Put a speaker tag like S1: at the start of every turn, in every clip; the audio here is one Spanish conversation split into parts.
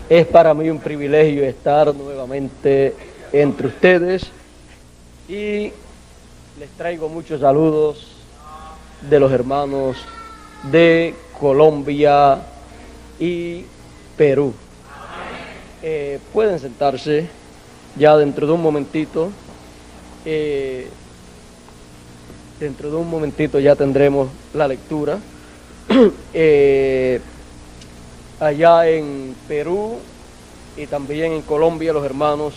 S1: Es para mí un privilegio estar nuevamente entre ustedes y les traigo muchos saludos de los hermanos de Colombia y Perú. Pueden sentarse ya dentro de un momentito. Dentro de un momentito ya tendremos la lectura. Allá en Perú y también en Colombia los hermanos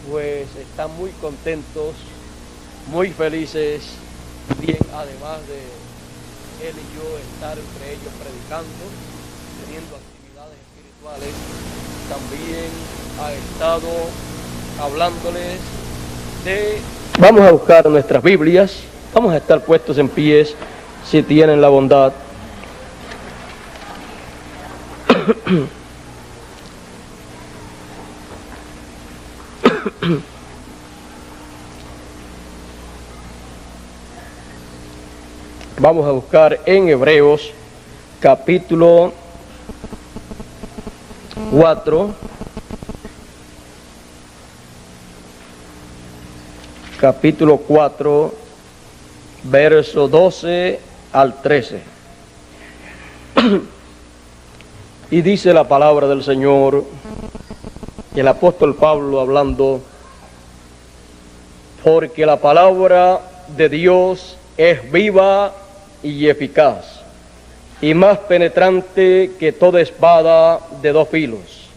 S1: pues están muy contentos, muy felices, bien, además de él y yo estar entre ellos predicando, teniendo actividades espirituales, también ha estado hablándoles de... Vamos a buscar nuestras Biblias, vamos a estar puestos en pies si tienen la bondad. Vamos a buscar en Hebreos capítulo 4, verso 12 al 13. Y dice la palabra del Señor, el apóstol Pablo hablando: porque la palabra de Dios es viva y eficaz, y más penetrante que toda espada de dos filos,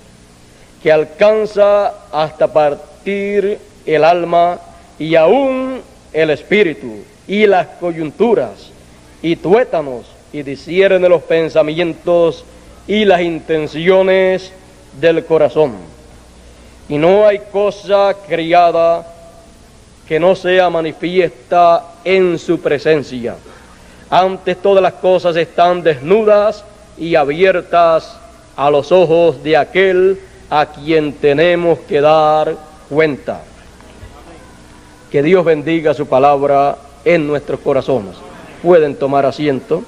S1: que alcanza hasta partir el alma y aún el espíritu y las coyunturas y tuétanos, y discierne los pensamientos y las intenciones del corazón. Y no hay cosa criada que no sea manifiesta en su presencia. Antes todas las cosas están desnudas y abiertas a los ojos de aquel a quien tenemos que dar cuenta. Que Dios bendiga su palabra en nuestros corazones. Pueden tomar asiento.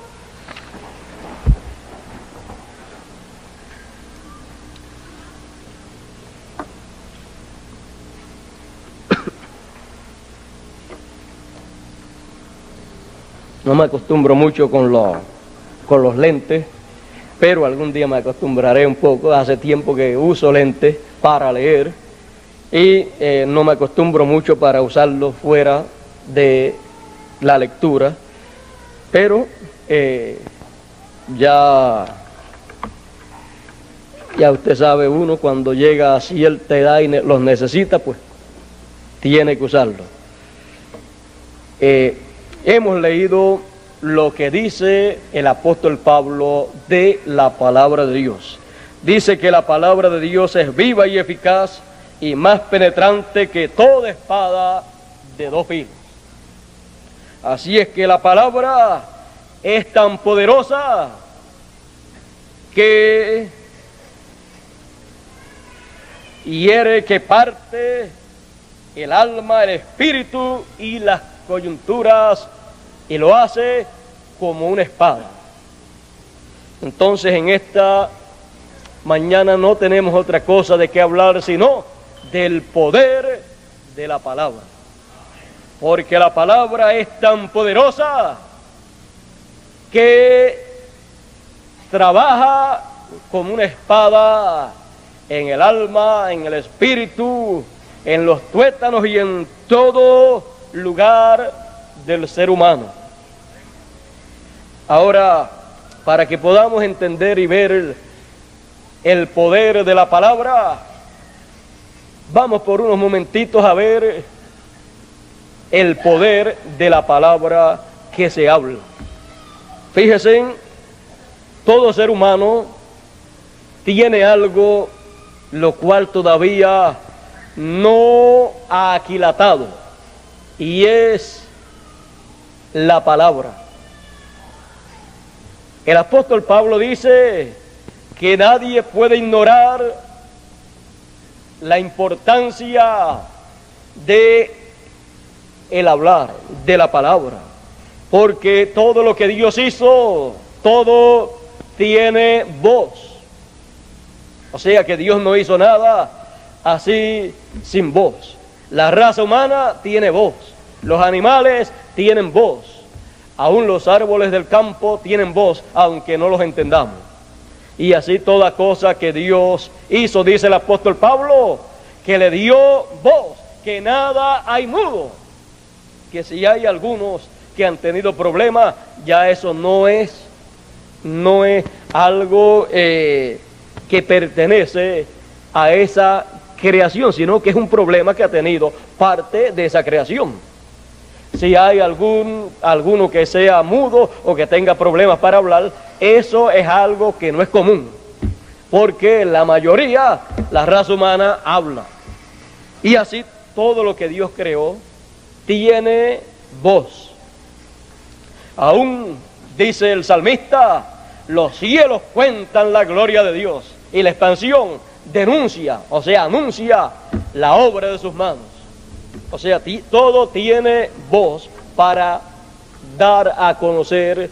S1: No me acostumbro mucho con los lentes, pero algún día me acostumbraré un poco. Hace tiempo que uso lentes para leer y no me acostumbro mucho para usarlos fuera de la lectura, pero ya usted sabe, uno cuando llega a cierta edad y los necesita, pues tiene que usarlos. Hemos leído lo que dice el apóstol Pablo de la palabra de Dios. Dice que la palabra de Dios es viva y eficaz y más penetrante que toda espada de dos filos. Así es que la palabra es tan poderosa que hiere, que parte el alma, el espíritu y las coyunturas, y lo hace como una espada. Entonces en esta mañana no tenemos otra cosa de qué hablar sino del poder de la palabra, porque la palabra es tan poderosa que trabaja como una espada en el alma, en el espíritu, en los tuétanos y en todo lugar del ser humano. Ahora, para que podamos entender y ver el poder de la palabra, vamos por unos momentitos a ver el poder de la palabra que se habla. Fíjense, todo ser humano tiene algo lo cual todavía no ha aquilatado, y es la palabra. El apóstol Pablo dice que nadie puede ignorar la importancia de el hablar, de la palabra, porque todo lo que Dios hizo, todo tiene voz. O sea que Dios no hizo nada así sin voz. La raza humana tiene voz, los animales tienen voz, aún los árboles del campo tienen voz, aunque no los entendamos. Y así toda cosa que Dios hizo, dice el apóstol Pablo, que le dio voz, que nada hay mudo. Que si hay algunos que han tenido problemas, ya eso no es algo que pertenece a esa creación, sino que es un problema que ha tenido parte de esa creación. Si hay alguno que sea mudo o que tenga problemas para hablar, eso es algo que no es común, porque la mayoría, la raza humana, habla. Y así todo lo que Dios creó tiene voz. Aún dice el salmista, los cielos cuentan la gloria de Dios, y la expansión denuncia, o sea, anuncia la obra de sus manos. O sea, todo tiene voz para dar a conocer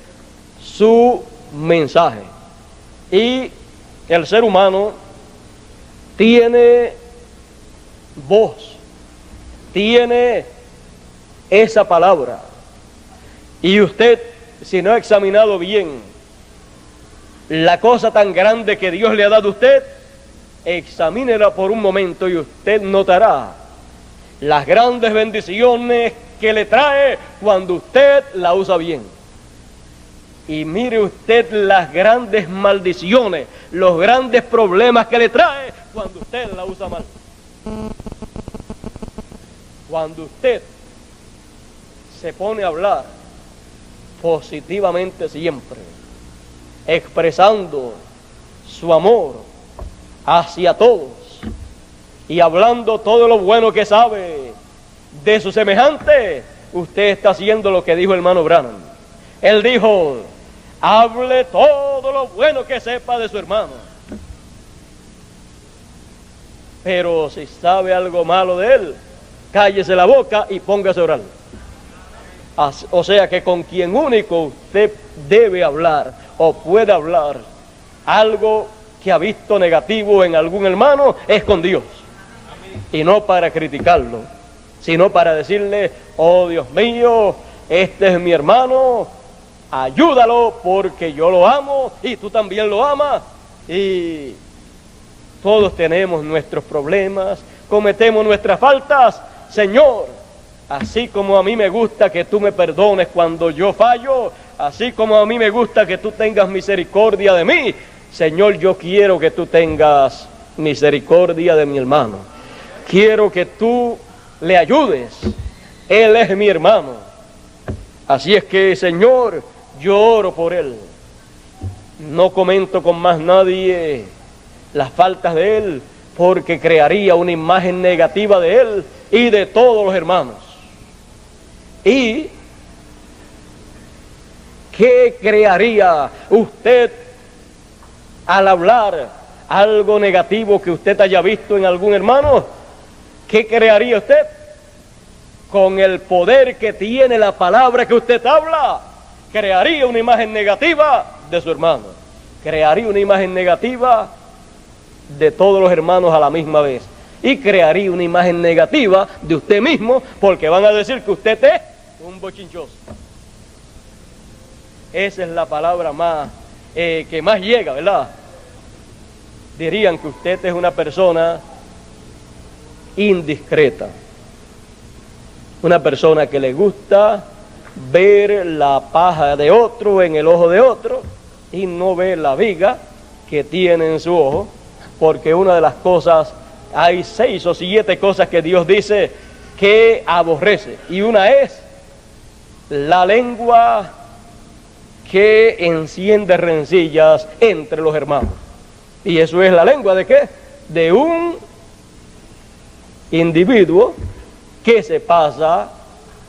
S1: su mensaje. Y el ser humano tiene voz, tiene esa palabra. Y usted, si no ha examinado bien la cosa tan grande que Dios le ha dado a usted, examínela por un momento y usted notará las grandes bendiciones que le trae cuando usted la usa bien. Y mire usted las grandes maldiciones, los grandes problemas que le trae cuando usted la usa mal. Cuando usted se pone a hablar positivamente siempre, expresando su amor hacia todos y hablando todo lo bueno que sabe de su semejante, usted está haciendo lo que dijo el hermano Branham. Él dijo, hable todo lo bueno que sepa de su hermano. Pero si sabe algo malo de él, cállese la boca y póngase a orar. O sea que con quien único usted debe hablar o puede hablar algo que ha visto negativo en algún hermano es con Dios. Y no para criticarlo, sino para decirle, oh Dios mío, este es mi hermano, ayúdalo porque yo lo amo y tú también lo amas. Y todos tenemos nuestros problemas, cometemos nuestras faltas. Señor, así como a mí me gusta que tú me perdones cuando yo fallo, así como a mí me gusta que tú tengas misericordia de mí, Señor, yo quiero que tú tengas misericordia de mi hermano. Quiero que tú le ayudes. Él es mi hermano. Así es que, Señor, yo oro por él. No comento con más nadie las faltas de él, porque crearía una imagen negativa de él y de todos los hermanos. ¿Y qué crearía usted al hablar algo negativo que usted haya visto en algún hermano? ¿Qué crearía usted? Con el poder que tiene la palabra que usted habla, crearía una imagen negativa de su hermano. Crearía una imagen negativa de todos los hermanos a la misma vez. Y crearía una imagen negativa de usted mismo, porque van a decir que usted es un bochinchoso. Esa es la palabra más que más llega, ¿verdad? Dirían que usted es una persona indiscreta, una persona que le gusta ver la paja de otro en el ojo de otro y no ve la viga que tiene en su ojo, porque una de las cosas, hay 6 o 7 cosas que Dios dice que aborrece, y una es la lengua que enciende rencillas entre los hermanos. Y eso es la lengua ¿de qué? De un individuo que se pasa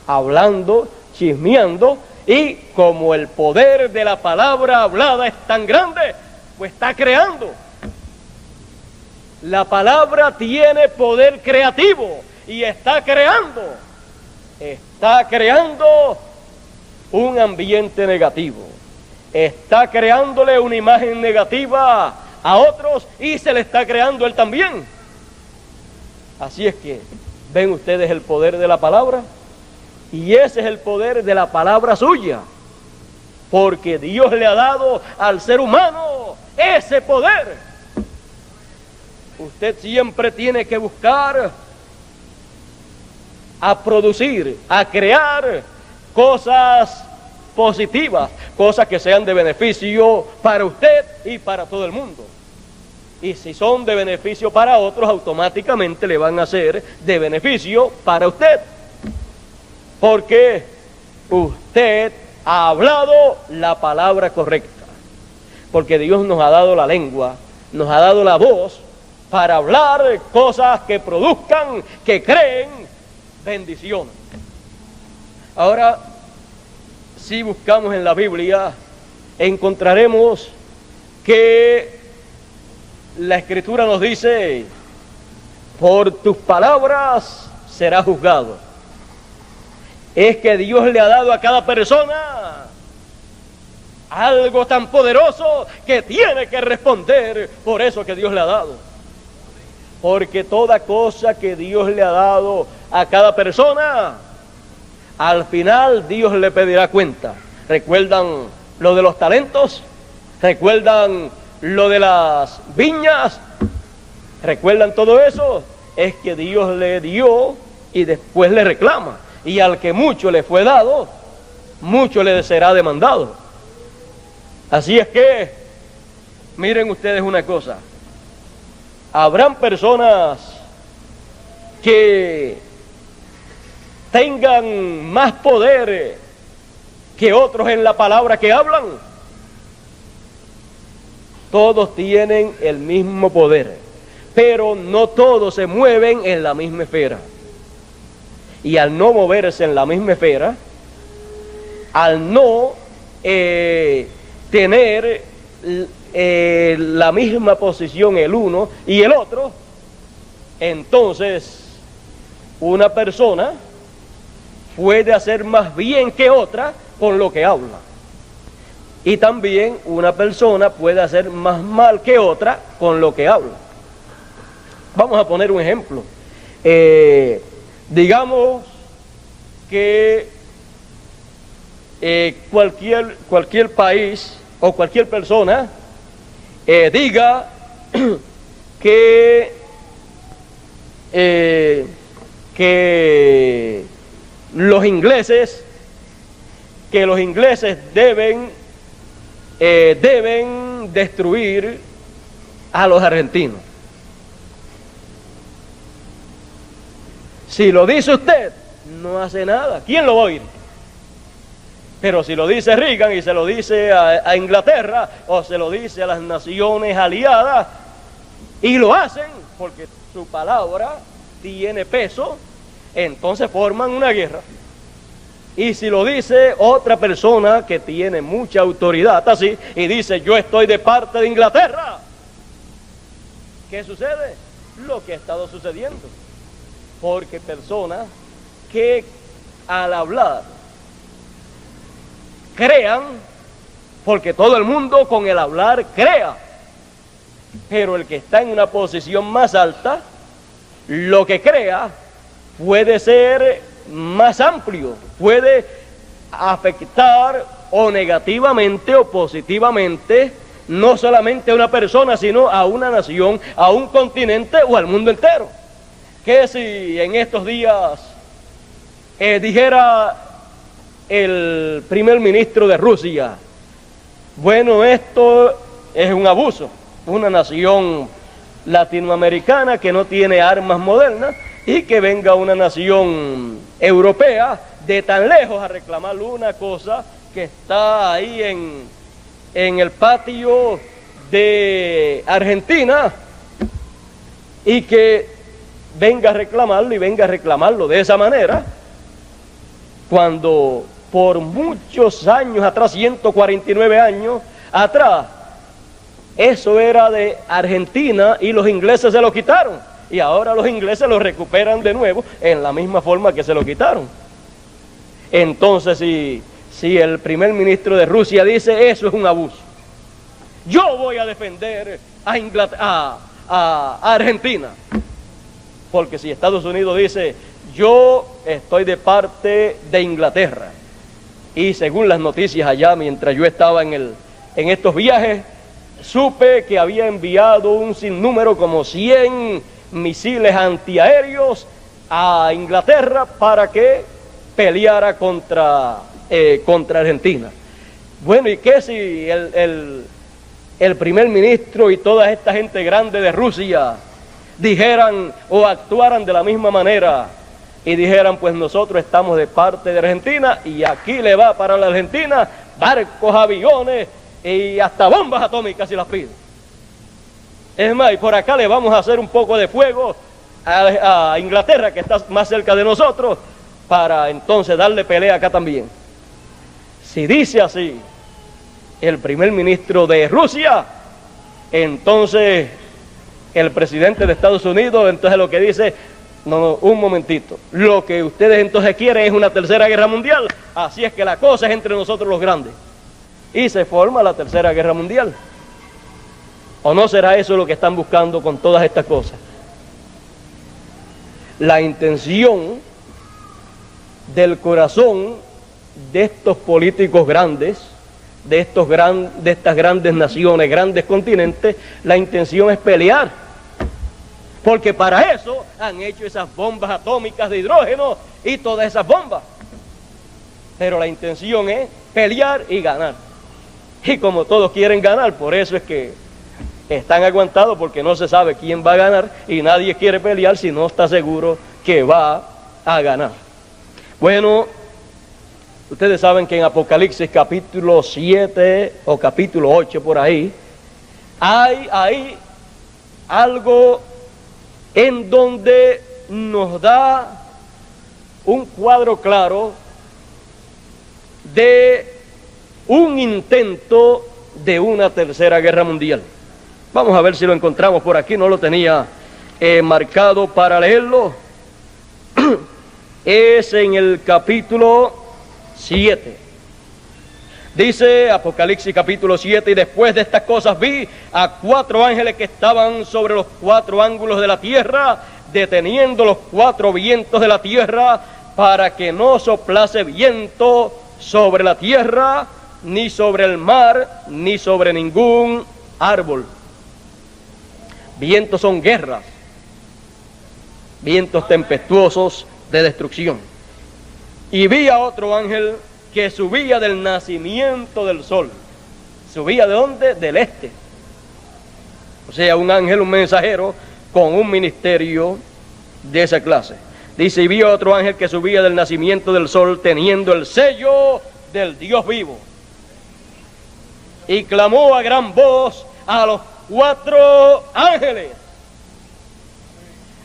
S1: hablando, chismeando, y como el poder de la palabra hablada es tan grande, pues está creando. La palabra tiene poder creativo y está creando un ambiente negativo, está creándole una imagen negativa a otros y se le está creando él también. Así es que, ¿ven ustedes el poder de la palabra? Y ese es el poder de la palabra suya. Porque Dios le ha dado al ser humano ese poder. Usted siempre tiene que buscar a producir, a crear cosas positivas, cosas que sean de beneficio para usted y para todo el mundo. Y si son de beneficio para otros, automáticamente le van a ser de beneficio para usted. Porque usted ha hablado la palabra correcta. Porque Dios nos ha dado la lengua, nos ha dado la voz para hablar cosas que produzcan, que creen bendición. Ahora, si buscamos en la Biblia, encontraremos que la Escritura nos dice: por tus palabras serás juzgado. Es que Dios le ha dado a cada persona algo tan poderoso que tiene que responder por eso que Dios le ha dado. Porque toda cosa que Dios le ha dado a cada persona, al final Dios le pedirá cuenta. ¿Recuerdan lo de los talentos? ¿Recuerdan lo de las viñas? ¿Recuerdan todo eso? Es que Dios le dio y después le reclama. Y al que mucho le fue dado, mucho le será demandado. Así es que, miren ustedes una cosa. Habrán personas que tengan más poder que otros en la palabra que hablan. Todos tienen el mismo poder, pero no todos se mueven en la misma esfera. Y al no moverse en la misma esfera, al no tener la misma posición el uno y el otro, entonces una persona puede hacer más bien que otra con lo que habla. Y también una persona puede hacer más mal que otra con lo que habla. Vamos a poner un ejemplo. Digamos que cualquier país o cualquier persona diga que los ingleses deben destruir a los argentinos. Si lo dice usted, no hace nada. ¿Quién lo va a oír? Pero si lo dice Reagan y se lo dice a Inglaterra o se lo dice a las naciones aliadas y lo hacen porque su palabra tiene peso, entonces forman una guerra. Y si lo dice otra persona que tiene mucha autoridad así y dice: yo estoy de parte de Inglaterra, ¿qué sucede? Lo que ha estado sucediendo. Porque personas que al hablar crean, porque todo el mundo con el hablar crea, pero el que está en una posición más alta, lo que crea puede ser más amplio, puede afectar o negativamente o positivamente no solamente a una persona, sino a una nación, a un continente o al mundo entero. Que si en estos días dijera el primer ministro de Rusia: bueno, esto es un abuso, una nación latinoamericana que no tiene armas modernas, y que venga una nación europea de tan lejos a reclamarle una cosa que está ahí en el patio de Argentina, y que venga a reclamarlo y venga a reclamarlo de esa manera, cuando por muchos años atrás, 149 años atrás, eso era de Argentina y los ingleses se lo quitaron, y ahora los ingleses lo recuperan de nuevo en la misma forma que se lo quitaron. Entonces, si el primer ministro de Rusia dice: eso es un abuso, yo voy a defender a Argentina. Porque si Estados Unidos dice, yo estoy de parte de Inglaterra, y según las noticias allá, mientras yo estaba en estos viajes, supe que había enviado un sinnúmero, como 100 misiles antiaéreos a Inglaterra para que peleara contra Argentina. Bueno, ¿y qué si el primer ministro y toda esta gente grande de Rusia dijeran o actuaran de la misma manera y dijeran, pues nosotros estamos de parte de Argentina y aquí le va para la Argentina barcos, aviones y hasta bombas atómicas si las pide? Es más, y por acá le vamos a hacer un poco de fuego a Inglaterra, que está más cerca de nosotros, para entonces darle pelea acá también. Si dice así el primer ministro de Rusia, entonces el presidente de Estados Unidos, entonces lo que dice, no, un momentito, lo que ustedes entonces quieren es una tercera guerra mundial, así es que la cosa es entre nosotros los grandes. Y se forma la tercera guerra mundial. ¿O no será eso lo que están buscando con todas estas cosas? La intención del corazón de estos políticos grandes, de estas grandes naciones, grandes continentes, la intención es pelear. Porque para eso han hecho esas bombas atómicas de hidrógeno y todas esas bombas. Pero la intención es pelear y ganar. Y como todos quieren ganar, por eso es que están aguantados, porque no se sabe quién va a ganar y nadie quiere pelear si no está seguro que va a ganar. Bueno, ustedes saben que en Apocalipsis capítulo 7 o capítulo 8 por ahí, hay ahí algo en donde nos da un cuadro claro de un intento de una tercera guerra mundial. Vamos a ver si lo encontramos por aquí, no lo tenía marcado para leerlo. Es en el capítulo 7. Dice Apocalipsis capítulo 7, y después de estas cosas vi a 4 ángeles que estaban sobre los 4 ángulos de la tierra, deteniendo los 4 vientos de la tierra, para que no soplase viento sobre la tierra, ni sobre el mar, ni sobre ningún árbol. Vientos son guerras, vientos tempestuosos de destrucción. Y vi a otro ángel que subía del nacimiento del sol. ¿Subía de dónde? Del este. O sea, un ángel, un mensajero con un ministerio de esa clase. Dice, y vi a otro ángel que subía del nacimiento del sol, teniendo el sello del Dios vivo. Y clamó a gran voz a los 4 ángeles,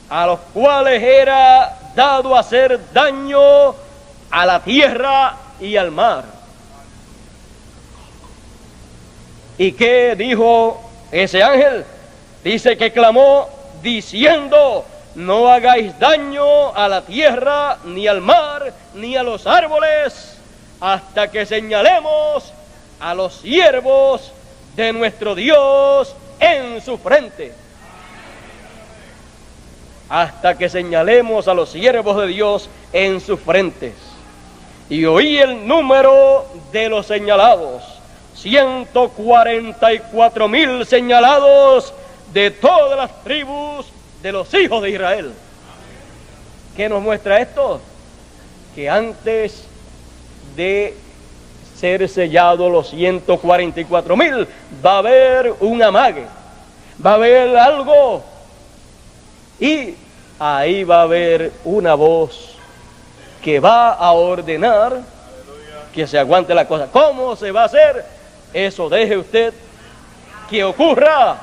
S1: a los cuales era dado hacer daño a la tierra y al mar. ¿Y qué dijo ese ángel? Dice que clamó diciendo, no hagáis daño a la tierra, ni al mar, ni a los árboles, hasta que señalemos a los siervos de nuestro Dios en su frente. Hasta que señalemos a los siervos de Dios en sus frentes. Y oí el número de los señalados, 144,000 señalados de todas las tribus de los hijos de Israel. ¿Qué nos muestra esto? Que antes de ser sellados los 144,000, va a haber un amague, va a haber algo, y ahí va a haber una voz que va a ordenar que se aguante la cosa. ¿Cómo se va a hacer? Eso deje usted que ocurra.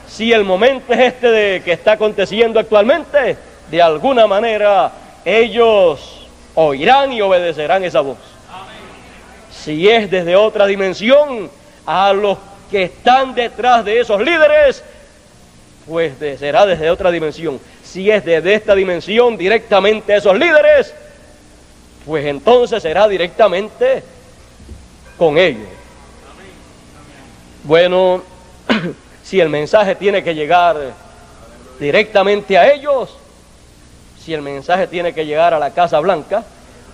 S1: Si el momento es este de que está aconteciendo actualmente, de alguna manera ellos oirán y obedecerán esa voz. Si es desde otra dimensión, a los que están detrás de esos líderes, pues será desde otra dimensión. Si es desde esta dimensión directamente a esos líderes, pues entonces será directamente con ellos. Bueno, si el mensaje tiene que llegar directamente a ellos, si el mensaje tiene que llegar a la Casa Blanca.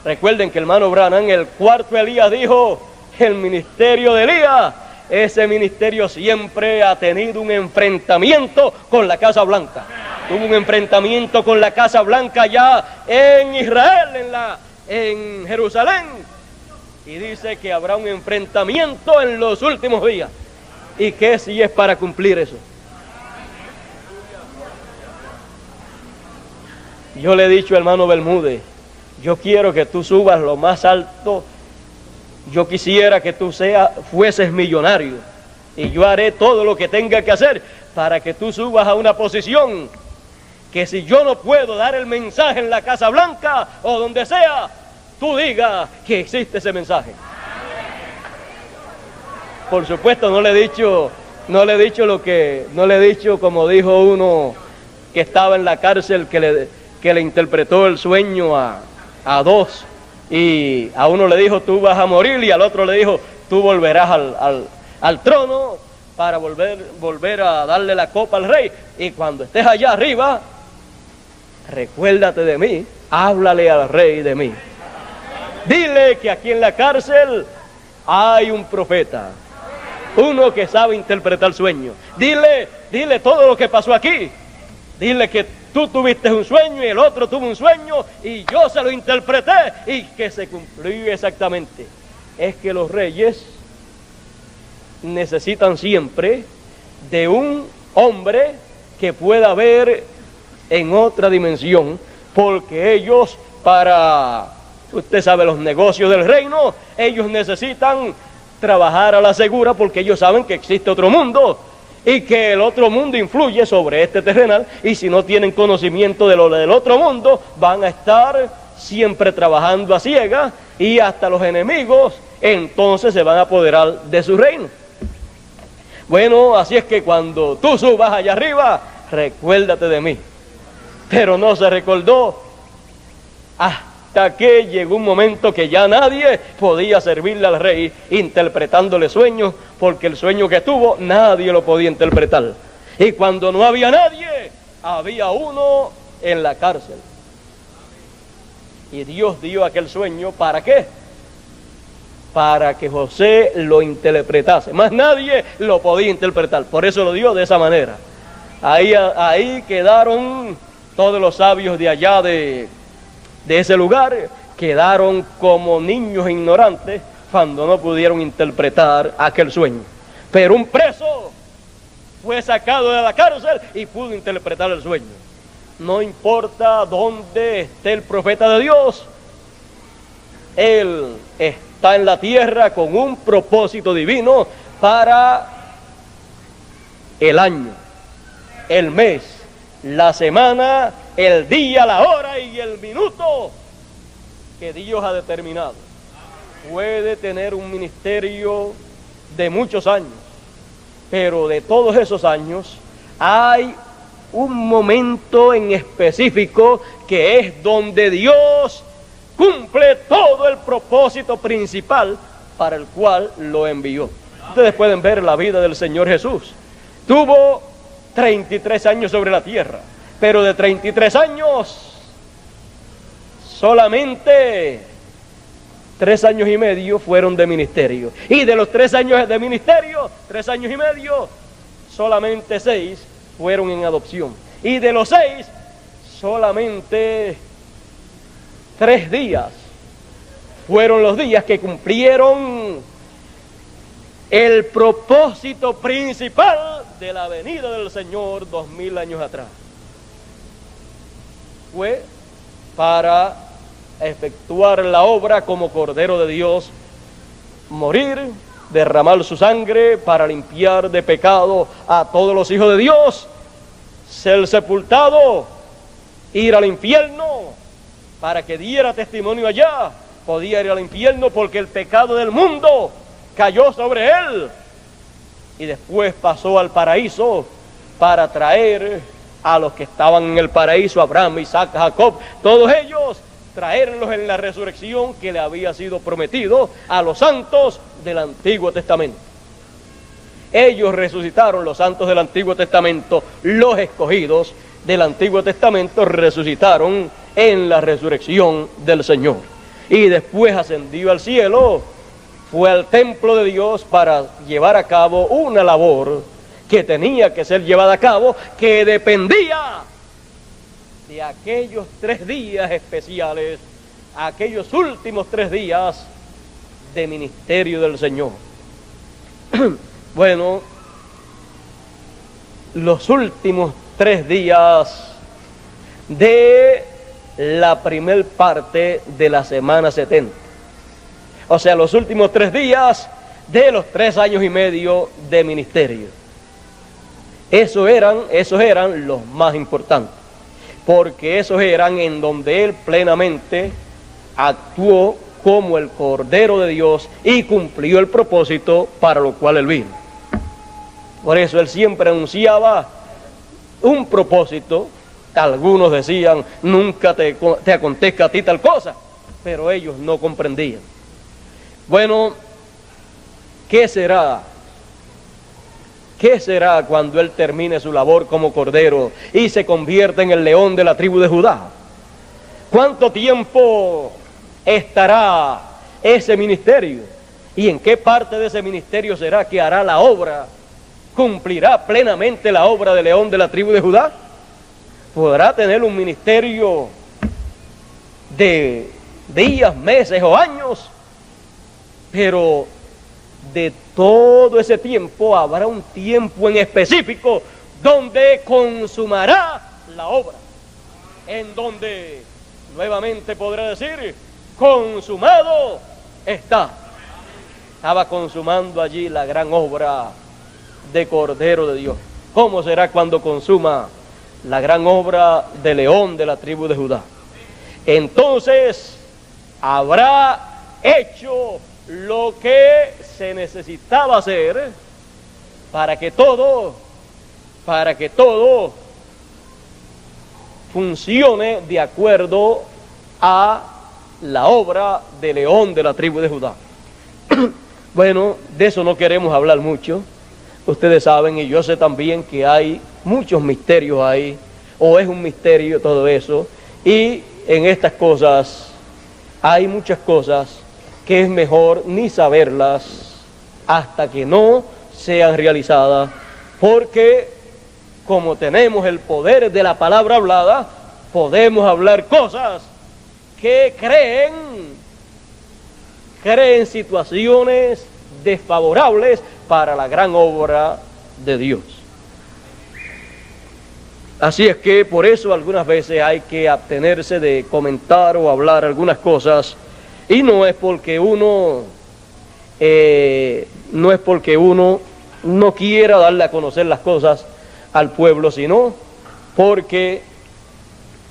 S1: Recuerden que el hermano Branham, el cuarto Elías, dijo: el ministerio de Elías, ese ministerio siempre ha tenido un enfrentamiento con la Casa Blanca. Tuvo un enfrentamiento con la Casa Blanca ya en Israel, en Jerusalén. Y dice que habrá un enfrentamiento en los últimos días. ¿Y qué si es para cumplir eso? Yo le he dicho al hermano Bermúdez: yo quiero que tú subas lo más alto. Yo quisiera que tú fueses millonario. Y yo haré todo lo que tenga que hacer para que tú subas a una posición que, si yo no puedo dar el mensaje en la Casa Blanca o donde sea, tú digas que existe ese mensaje. Por supuesto, no le he dicho como dijo uno que estaba en la cárcel, que le interpretó el sueño a dos, y a uno le dijo: tú vas a morir, y al otro le dijo: tú volverás al trono para volver a darle la copa al rey, y cuando estés allá arriba, recuérdate de mí, háblale al rey de mí. Dile que aquí en la cárcel hay un profeta, uno que sabe interpretar sueños. Dile todo lo que pasó aquí. Dile que tú tuviste un sueño y el otro tuvo un sueño y yo se lo interpreté y que se cumplió exactamente. Es que los reyes necesitan siempre de un hombre que pueda ver en otra dimensión, porque ellos, usted sabe, los negocios del reino, ellos necesitan trabajar a la segura, porque ellos saben que existe otro mundo y que el otro mundo influye sobre este terrenal, y si no tienen conocimiento de lo del otro mundo, van a estar siempre trabajando a ciegas, y hasta los enemigos entonces se van a apoderar de su reino. Bueno, así es que cuando tú subas allá arriba, recuérdate de mí. Pero no se recordó hasta que llegó un momento que ya nadie podía servirle al rey interpretándole sueños, porque el sueño que tuvo nadie lo podía interpretar. Y cuando no había nadie, había uno en la cárcel. Y Dios dio aquel sueño, ¿para qué? Para que José lo interpretase. Más nadie lo podía interpretar, por eso lo dio de esa manera. Ahí quedaron todos los sabios de allá de ese lugar, quedaron como niños ignorantes cuando no pudieron interpretar aquel sueño. Pero un preso fue sacado de la cárcel y pudo interpretar el sueño. No importa dónde esté el profeta de Dios, él está en la tierra con un propósito divino para el año, el mes, la semana, el día, la hora y el minuto que Dios ha determinado. Puede tener un ministerio de muchos años, pero de todos esos años hay un momento en específico que es donde Dios cumple todo el propósito principal para el cual lo envió. Ustedes pueden ver la vida del Señor Jesús. Tuvo 33 años sobre la tierra, pero de 33 años, solamente 3 años y medio fueron de ministerio. Y de los 3 años de ministerio, 3 años y medio, solamente 6 fueron en adopción. Y de los 6, solamente 3 días fueron los días que cumplieron el propósito principal de la venida del Señor 2000 años atrás. Fue para efectuar la obra como Cordero de Dios, morir, derramar su sangre para limpiar de pecado a todos los hijos de Dios, ser sepultado, ir al infierno para que diera testimonio allá. Podía ir al infierno porque el pecado del mundo cayó sobre él, y después pasó al paraíso para traer a los que estaban en el paraíso, Abraham, Isaac, Jacob, todos ellos, traerlos en la resurrección que le había sido prometido a los santos del Antiguo Testamento. ellos resucitaron, los santos del Antiguo Testamento, los escogidos del Antiguo Testamento resucitaron en la resurrección del Señor. Y después ascendió al cielo, fue al templo de Dios para llevar a cabo una labor que tenía que ser llevada a cabo, que dependía de aquellos 3 días especiales, aquellos últimos 3 días de ministerio del Señor. Bueno, los últimos 3 días de la primer parte de la semana 70. O sea, los últimos 3 días de los 3 años y medio de ministerio. Esos eran los más importantes, porque esos eran en donde Él plenamente actuó como el Cordero de Dios y cumplió el propósito para lo cual Él vino. Por eso Él siempre anunciaba un propósito. Algunos decían, nunca te acontezca a ti tal cosa, pero ellos no comprendían. Bueno, ¿qué será? ¿Qué será cuando Él termine su labor como Cordero y se convierta en el león de la tribu de Judá? ¿Cuánto tiempo estará ese ministerio? ¿Y en qué parte de ese ministerio será que hará la obra? ¿Cumplirá plenamente la obra de león de la tribu de Judá? ¿Podrá tener un ministerio de días, meses o años? Pero de todo ese tiempo habrá un tiempo en específico donde consumará la obra, en donde nuevamente podrá decir, consumado está. Estaba consumando allí la gran obra de Cordero de Dios. ¿Cómo será cuando consuma la gran obra de león de la tribu de Judá? Entonces habrá hecho lo que se necesitaba hacer para que todo funcione de acuerdo a la obra de león de la tribu de Judá. Bueno, de eso no queremos hablar mucho. Ustedes saben, y yo sé también, que hay muchos misterios ahí, o es un misterio todo eso, y en estas cosas hay muchas cosas que es mejor ni saberlas hasta que no sean realizadas, porque como tenemos el poder de la palabra hablada, podemos hablar cosas que creen situaciones desfavorables para la gran obra de Dios. Así es que por eso algunas veces hay que abstenerse de comentar o hablar algunas cosas, y no es porque uno no quiera darle a conocer las cosas al pueblo, sino porque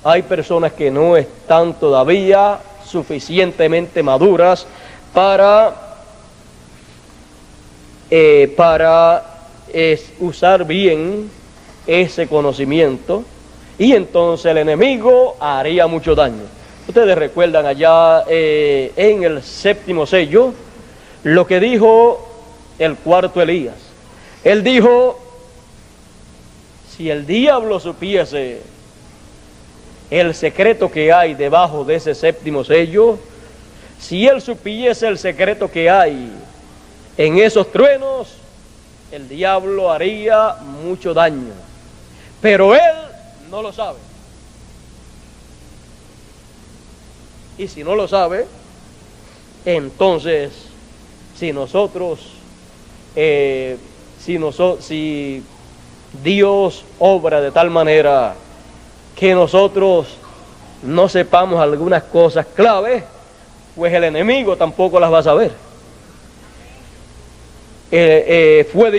S1: hay personas que no están todavía suficientemente maduras para usar bien ese conocimiento, y entonces el enemigo haría mucho daño. Ustedes recuerdan allá en el 7º sello lo que dijo el 4º Elías. Él dijo, si el diablo supiese el secreto que hay debajo de ese 7º sello, si él supiese el secreto que hay en esos truenos, el diablo haría mucho daño. Pero él no lo sabe. Y si no lo sabe, entonces, si Dios obra de tal manera que nosotros no sepamos algunas cosas claves, pues el enemigo tampoco las va a saber. Fue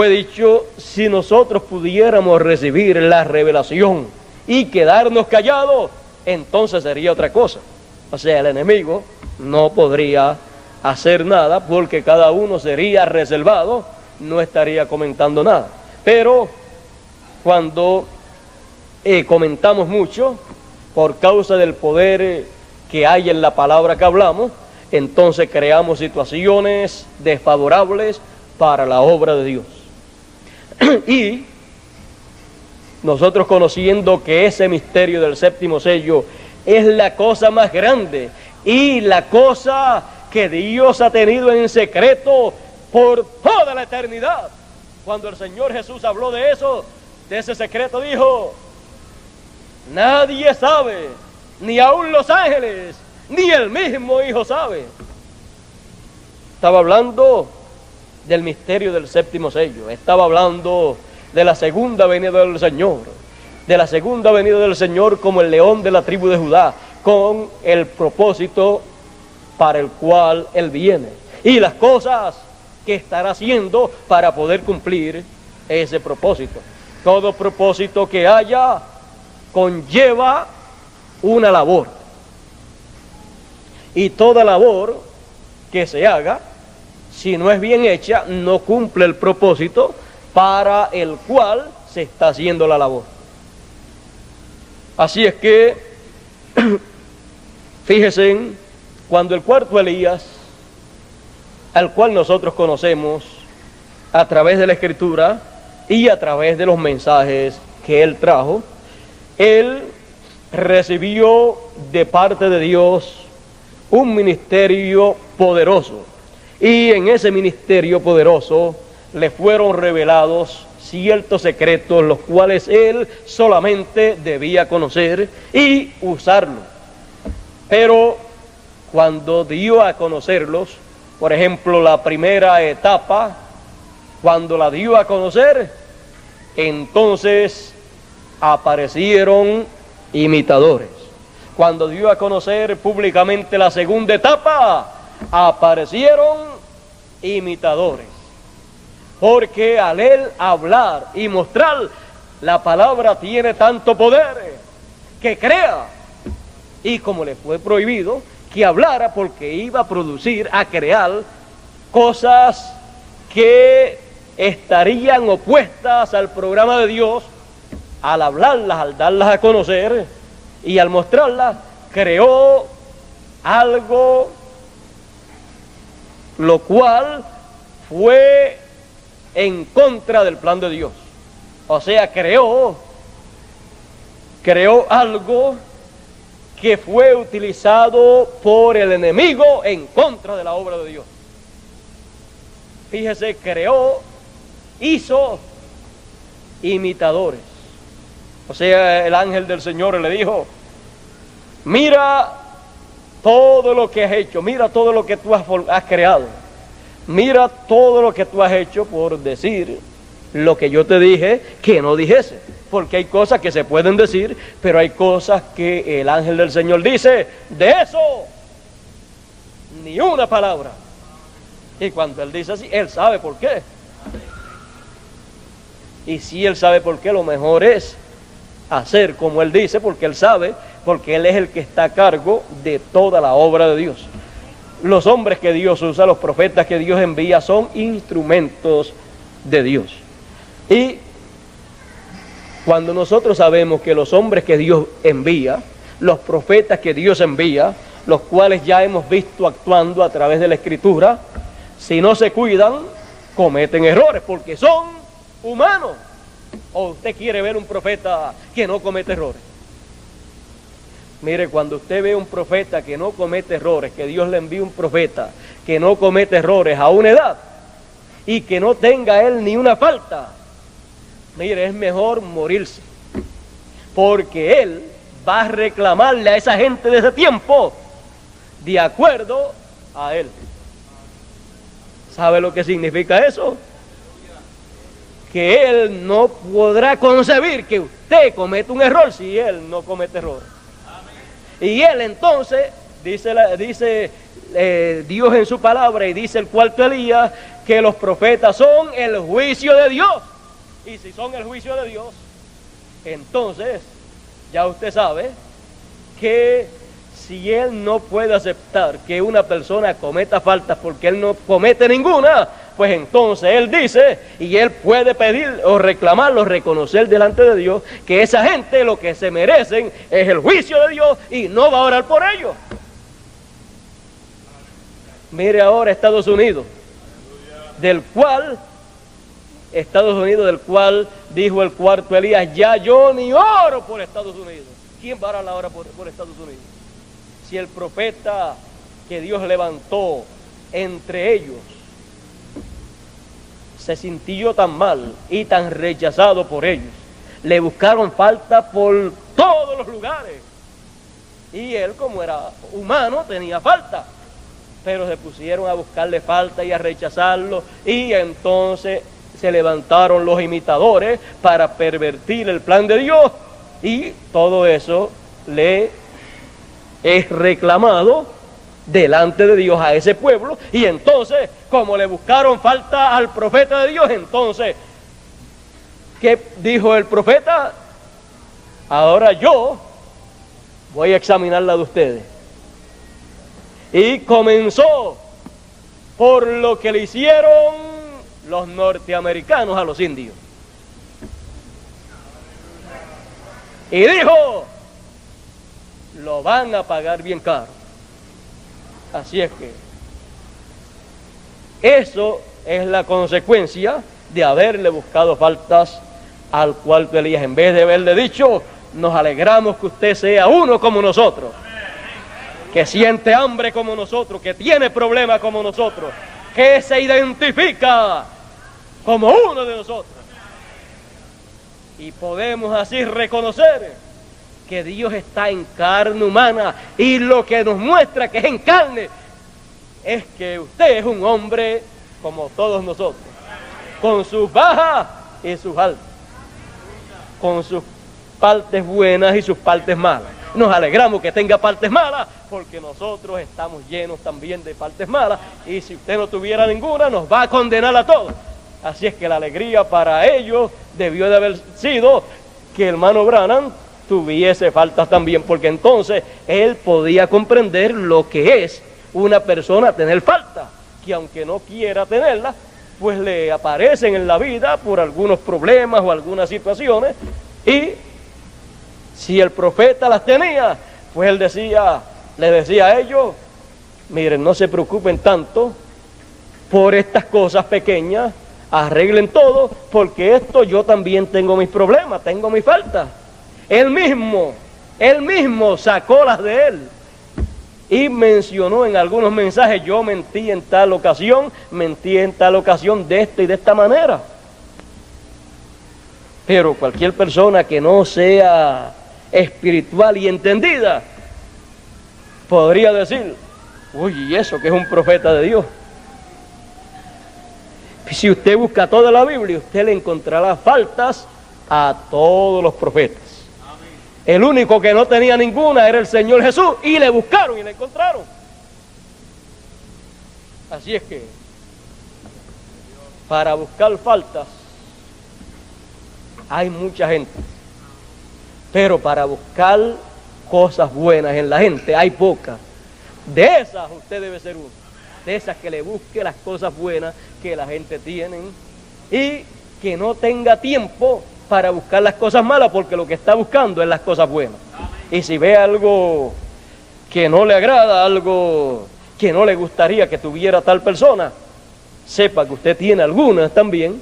S1: dicho, si nosotros pudiéramos recibir la revelación y quedarnos callados, entonces sería otra cosa. O sea, el enemigo no podría hacer nada porque cada uno sería reservado, no estaría comentando nada. Pero cuando comentamos mucho, por causa del poder que hay en la palabra que hablamos, entonces creamos situaciones desfavorables para la obra de Dios. Y nosotros, conociendo que ese misterio del séptimo sello es la cosa más grande y la cosa que Dios ha tenido en secreto por toda la eternidad. Cuando el Señor Jesús habló de eso, de ese secreto, dijo: nadie sabe, ni aun los ángeles, ni el mismo Hijo sabe. Estaba hablando del misterio del séptimo sello, estaba hablando de la segunda venida del Señor, de la segunda venida del Señor como el león de la tribu de Judá, con el propósito para el cual Él viene, y las cosas que estará haciendo para poder cumplir ese propósito. Todo propósito que haya conlleva una labor, y toda labor que se haga, si no es bien hecha, no cumple el propósito para el cual se está haciendo la labor. Así es que, fíjense, cuando el cuarto Elías, al cual nosotros conocemos a través de la Escritura y a través de los mensajes que él trajo, él recibió de parte de Dios un ministerio poderoso, y en ese ministerio poderoso le fueron revelados ciertos secretos, los cuales él solamente debía conocer y usarlos. Pero cuando dio a conocerlos, por ejemplo, la primera etapa, cuando la dio a conocer, entonces aparecieron imitadores. Cuando dio a conocer públicamente la segunda etapa, aparecieron imitadores. Porque al él hablar y mostrar, la palabra tiene tanto poder que crea. Y como le fue prohibido que hablara, porque iba a producir, a crear cosas que estarían opuestas al programa de Dios, al hablarlas, al darlas a conocer y al mostrarlas, creó algo lo cual fue en contra del plan de Dios. O sea, creó algo que fue utilizado por el enemigo en contra de la obra de Dios. Fíjese, hizo imitadores. O sea, el ángel del Señor le dijo: mira todo lo que has hecho, mira todo lo que tú has creado, mira todo lo que tú has hecho por decir lo que yo te dije que no dijese. Porque hay cosas que se pueden decir, pero hay cosas que el ángel del Señor dice: de eso, ni una palabra. Y cuando él dice así, él sabe por qué. Y si él sabe por qué, lo mejor es hacer como él dice, porque él sabe, porque él es el que está a cargo de toda la obra de Dios. Los hombres que Dios usa, los profetas que Dios envía, son instrumentos de Dios. Y cuando nosotros sabemos que los hombres que Dios envía, los profetas que Dios envía, los cuales ya hemos visto actuando a través de la Escritura, si no se cuidan, cometen errores, porque son humanos. ¿O usted quiere ver un profeta que no comete errores? Mire, cuando usted ve un profeta que no comete errores, que Dios le envíe un profeta que no comete errores a una edad y que no tenga él ni una falta, mire, es mejor morirse, porque él va a reclamarle a esa gente de ese tiempo de acuerdo a él. ¿Sabe lo que significa eso? Que él no podrá concebir que usted cometa un error si él no comete error. Y él entonces, dice Dios en su palabra, y dice el cuarto Elías, que los profetas son el juicio de Dios. Y si son el juicio de Dios, entonces ya usted sabe que si él no puede aceptar que una persona cometa faltas porque él no comete ninguna, pues entonces él dice, y él puede pedir o reclamarlo, reconocer delante de Dios que esa gente lo que se merecen es el juicio de Dios, y no va a orar por ellos. Mire ahora Estados Unidos, del cual dijo el cuarto Elías, ya yo ni oro por Estados Unidos. ¿Quién va a orar la hora por Estados Unidos? Si el profeta que Dios levantó entre ellos se sintió tan mal y tan rechazado por ellos, le buscaron falta por todos los lugares, y él, como era humano, tenía falta, pero se pusieron a buscarle falta y a rechazarlo, y entonces se levantaron los imitadores para pervertir el plan de Dios, y todo eso le es reclamado delante de Dios a ese pueblo. Y entonces, como le buscaron falta al profeta de Dios, entonces, ¿qué dijo el profeta? Ahora yo voy a examinar la de ustedes. Y comenzó por lo que le hicieron los norteamericanos a los indios. Y dijo, lo van a pagar bien caro. Así es que eso es la consecuencia de haberle buscado faltas al cuarto Elías. En vez de haberle dicho, nos alegramos que usted sea uno como nosotros, que siente hambre como nosotros, que tiene problemas como nosotros, que se identifica como uno de nosotros. Y podemos así reconocer que Dios está en carne humana, y lo que nos muestra que es en carne es que usted es un hombre como todos nosotros, con sus bajas y sus altas, con sus partes buenas y sus partes malas. Nos alegramos que tenga partes malas, porque nosotros estamos llenos también de partes malas, y si usted no tuviera ninguna, nos va a condenar a todos. Así es que la alegría para ellos debió de haber sido que el hermano Branham tuviese faltas también, porque entonces él podía comprender lo que es una persona tener faltas, que aunque no quiera tenerlas, pues le aparecen en la vida por algunos problemas o algunas situaciones, y si el profeta las tenía, pues él le decía a ellos, miren, no se preocupen tanto por estas cosas pequeñas, arreglen todo, porque esto yo también tengo mis problemas, tengo mis faltas. Él mismo sacó las de él y mencionó en algunos mensajes, yo mentí en tal ocasión de esta y de esta manera. Pero cualquier persona que no sea espiritual y entendida podría decir, uy, ¿y eso que es un profeta de Dios? Si usted busca toda la Biblia, usted le encontrará faltas a todos los profetas. El único que no tenía ninguna era el Señor Jesús, y le buscaron y le encontraron. Así es que, para buscar faltas, hay mucha gente. Pero para buscar cosas buenas en la gente, hay pocas. De esas usted debe ser uno. De esas que le busque las cosas buenas que la gente tiene, y que no tenga tiempo para buscar las cosas malas, porque lo que está buscando es las cosas buenas. Y si ve algo que no le agrada, algo que no le gustaría que tuviera tal persona, sepa que usted tiene algunas también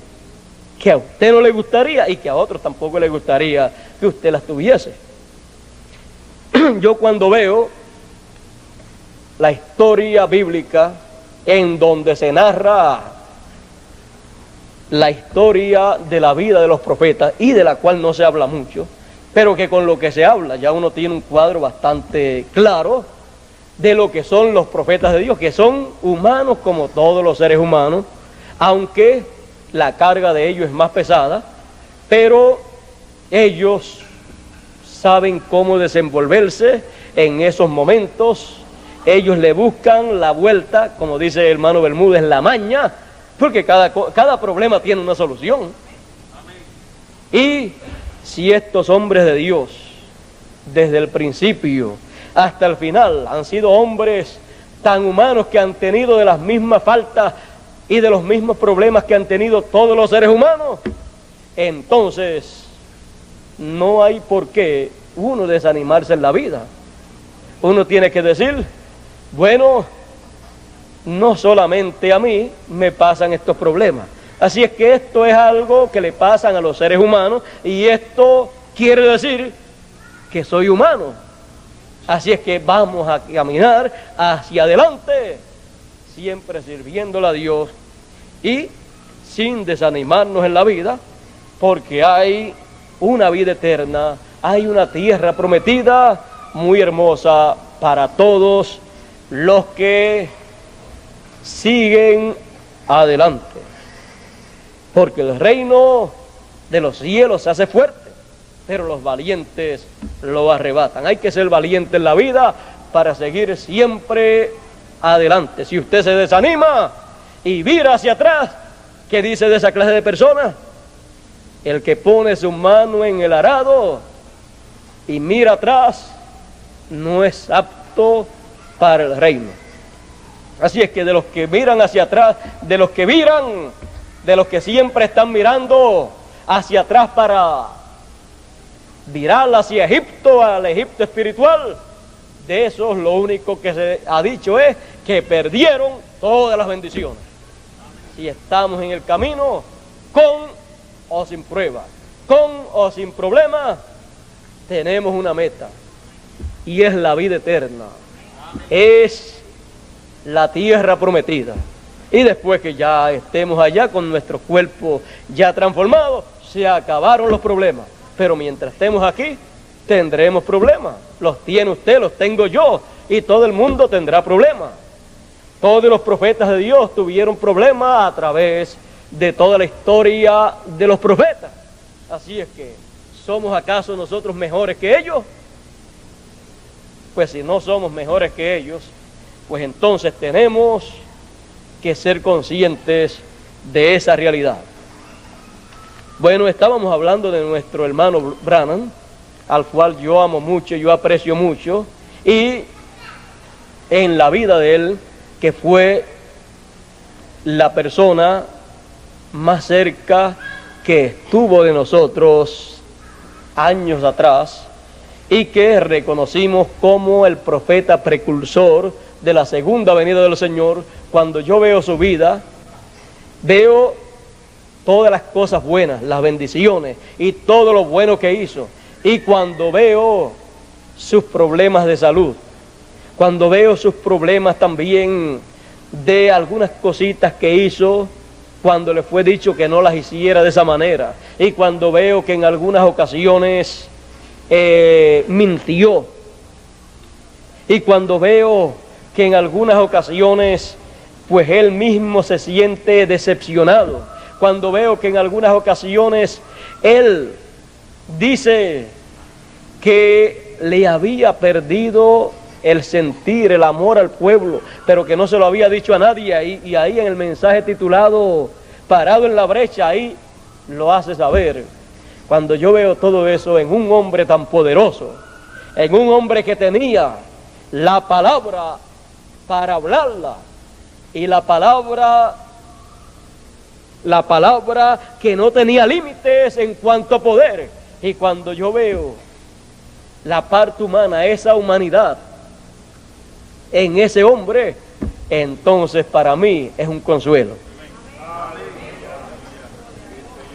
S1: que a usted no le gustaría y que a otros tampoco le gustaría que usted las tuviese. Yo cuando veo la historia bíblica en donde se narra la historia de la vida de los profetas, y de la cual no se habla mucho, pero que con lo que se habla ya uno tiene un cuadro bastante claro de lo que son los profetas de Dios, que son humanos como todos los seres humanos, aunque la carga de ellos es más pesada, pero ellos saben cómo desenvolverse en esos momentos. Ellos le buscan la vuelta, como dice el hermano Bermúdez, la maña, porque cada problema tiene una solución. Y si estos hombres de Dios, desde el principio hasta el final, han sido hombres tan humanos que han tenido de las mismas faltas y de los mismos problemas que han tenido todos los seres humanos, entonces no hay por qué uno desanimarse en la vida. Uno tiene que decir, bueno, no solamente a mí me pasan estos problemas. Así es que esto es algo que le pasan a los seres humanos y esto quiere decir que soy humano. Así es que vamos a caminar hacia adelante, siempre sirviéndole a Dios y sin desanimarnos en la vida, porque hay una vida eterna, hay una tierra prometida muy hermosa para todos los que siguen adelante. Porque el reino de los cielos se hace fuerte, pero los valientes lo arrebatan. Hay que ser valiente en la vida para seguir siempre adelante. Si usted se desanima y vira hacia atrás, ¿qué dice de esa clase de personas? El que pone su mano en el arado y mira atrás no es apto para el reino. Así es que de los que miran hacia atrás, de los que viran, de los que siempre están mirando hacia atrás para virar hacia Egipto, al Egipto espiritual, de esos lo único que se ha dicho es que perdieron todas las bendiciones. Si estamos en el camino, con o sin prueba, con o sin problema, tenemos una meta, y es la vida eterna, es la tierra prometida. Y después que ya estemos allá con nuestro cuerpo ya transformado, se acabaron los problemas. Pero mientras estemos aquí, tendremos problemas. Los tiene usted, los tengo yo, y todo el mundo tendrá problemas. Todos los profetas de Dios tuvieron problemas a través de toda la historia de los profetas. Así es que, ¿somos acaso nosotros mejores que ellos? Pues si no somos mejores que ellos, pues entonces tenemos que ser conscientes de esa realidad. Bueno, estábamos hablando de nuestro hermano Branham, al cual yo amo mucho, yo aprecio mucho, y en la vida de él, que fue la persona más cerca que estuvo de nosotros años atrás, y que reconocimos como el profeta precursor de la segunda venida del Señor. Cuando yo veo su vida, veo todas las cosas buenas, las bendiciones y todo lo bueno que hizo. Y cuando veo sus problemas de salud, cuando veo sus problemas también de algunas cositas que hizo, cuando le fue dicho que no las hiciera de esa manera, y cuando veo que en algunas ocasiones mintió, y cuando veo que en algunas ocasiones pues él mismo se siente decepcionado, cuando veo que en algunas ocasiones él dice que le había perdido el sentir, el amor al pueblo, pero que no se lo había dicho a nadie, y ahí en el mensaje titulado Parado en la brecha, ahí lo hace saber. Cuando yo veo todo eso en un hombre tan poderoso, en un hombre que tenía la palabra para hablarla, y la palabra que no tenía límites en cuanto a poder, y cuando yo veo la parte humana, esa humanidad en ese hombre, entonces para mí es un consuelo.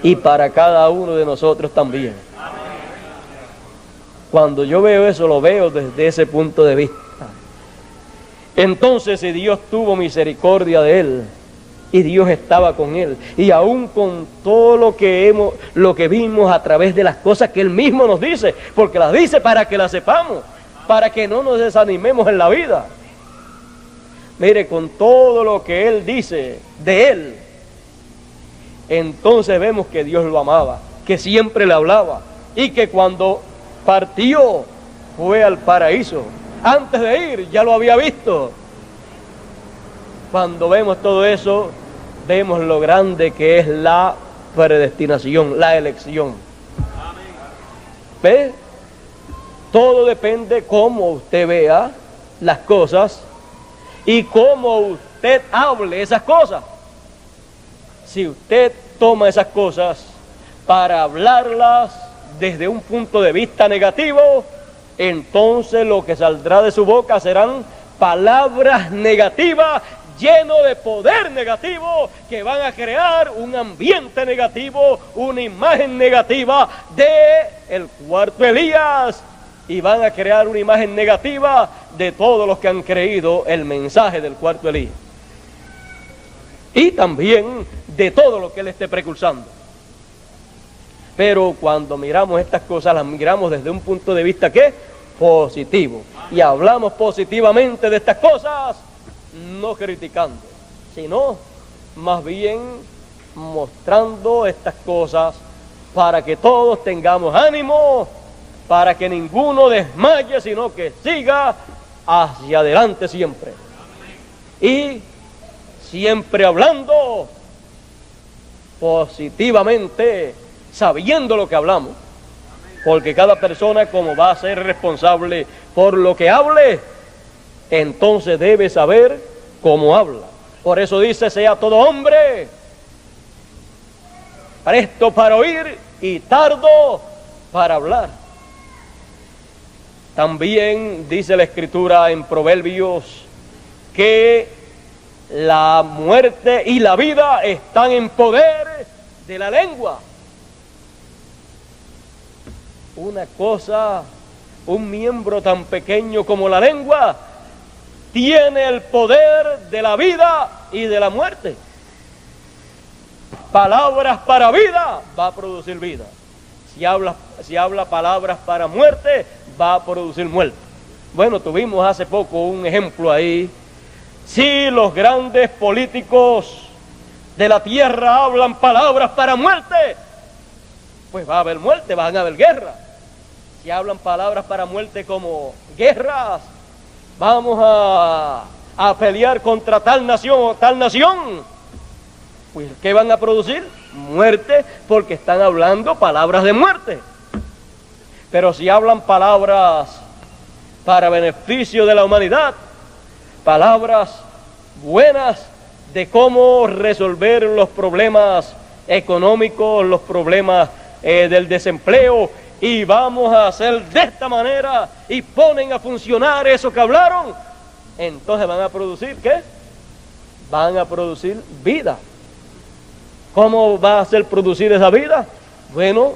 S1: Y para cada uno de nosotros también. Cuando yo veo eso, lo veo desde ese punto de vista. Entonces, si Dios tuvo misericordia de él, y Dios estaba con él, y aún con todo lo que vimos a través de las cosas que él mismo nos dice, porque las dice para que las sepamos, para que no nos desanimemos en la vida. Mire, con todo lo que él dice de él, entonces vemos que Dios lo amaba, que siempre le hablaba, y que cuando partió fue al paraíso. Antes de ir ya lo había visto. Cuando vemos todo eso, vemos lo grande que es la predestinación, la elección. ¿Ve? Todo depende cómo usted vea las cosas y cómo usted hable esas cosas. Si usted toma esas cosas para hablarlas desde un punto de vista negativo, entonces lo que saldrá de su boca serán palabras negativas lleno de poder negativo, que van a crear un ambiente negativo, una imagen negativa de el cuarto Elías, y van a crear una imagen negativa de todos los que han creído el mensaje del cuarto Elías, y también de todo lo que él esté precursando. Pero cuando miramos estas cosas, las miramos desde un punto de vista ¿qué? Positivo, y hablamos positivamente de estas cosas, no criticando, sino más bien mostrando estas cosas para que todos tengamos ánimo, para que ninguno desmaye, sino que siga hacia adelante siempre. Y siempre hablando positivamente, sabiendo lo que hablamos, porque cada persona, como va a ser responsable por lo que hable, entonces debe saber cómo habla. Por eso dice: sea todo hombre presto para oír y tardo para hablar. También dice la Escritura en Proverbios que la muerte y la vida están en poder de la lengua. Una cosa, un miembro tan pequeño como la lengua, tiene el poder de la vida y de la muerte. Palabras para vida, va a producir vida. Si habla palabras para muerte, va a producir muerte. Bueno, tuvimos hace poco un ejemplo ahí. Si los grandes políticos de la tierra hablan palabras para muerte, pues va a haber muerte, van a haber guerra. Si hablan palabras para muerte como guerras, vamos a pelear contra tal nación o tal nación, pues ¿qué van a producir? Muerte, porque están hablando palabras de muerte. Pero si hablan palabras para beneficio de la humanidad, palabras buenas de cómo resolver los problemas económicos, los problemas del desempleo, y vamos a hacer de esta manera, y ponen a funcionar eso que hablaron, entonces van a producir ¿qué? Van a producir vida. ¿Cómo va a ser producir esa vida? Bueno,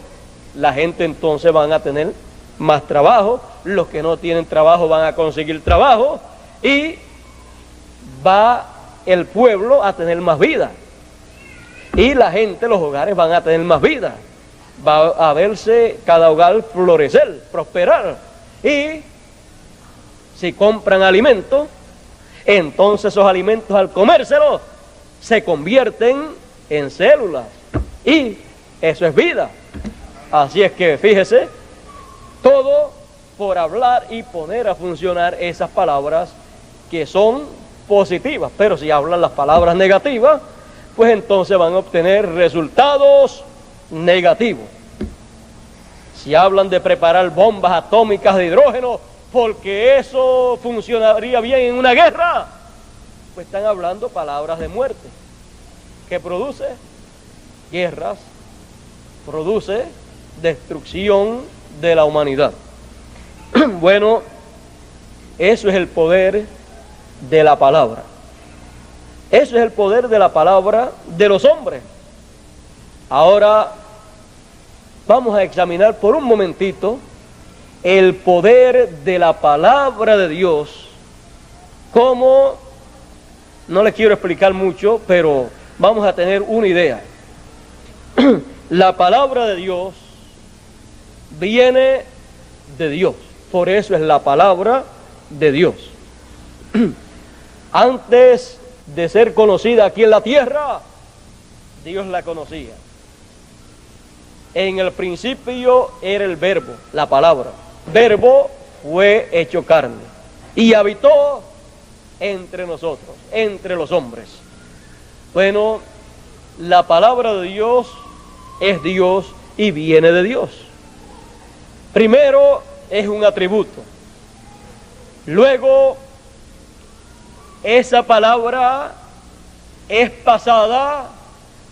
S1: la gente entonces van a tener más trabajo, los que no tienen trabajo van a conseguir trabajo, y va el pueblo a tener más vida, y la gente, los hogares van a tener más vida. Va a verse cada hogar florecer, prosperar. Y si compran alimentos, entonces esos alimentos, al comérselos, se convierten en células, y eso es vida. Así es que fíjese, todo por hablar y poner a funcionar esas palabras que son positivas. Pero si hablan las palabras negativas, pues entonces van a obtener resultados negativos. Si hablan de preparar bombas atómicas de hidrógeno porque eso funcionaría bien en una guerra, pues están hablando palabras de muerte. ¿Qué produce? Guerras, produce destrucción de la humanidad. Bueno, eso es el poder de la palabra. Eso es el poder de la palabra de los hombres. Ahora vamos a examinar por un momentito el poder de la palabra de Dios. Como, no les quiero explicar mucho, pero vamos a tener una idea. La palabra de Dios viene de Dios, por eso es la palabra de Dios. Antes de ser conocida aquí en la tierra, Dios la conocía. En el principio era el verbo, la palabra. Verbo fue hecho carne y habitó entre nosotros, entre los hombres. Bueno, la palabra de Dios es Dios y viene de Dios. Primero es un atributo. Luego, esa palabra es pasada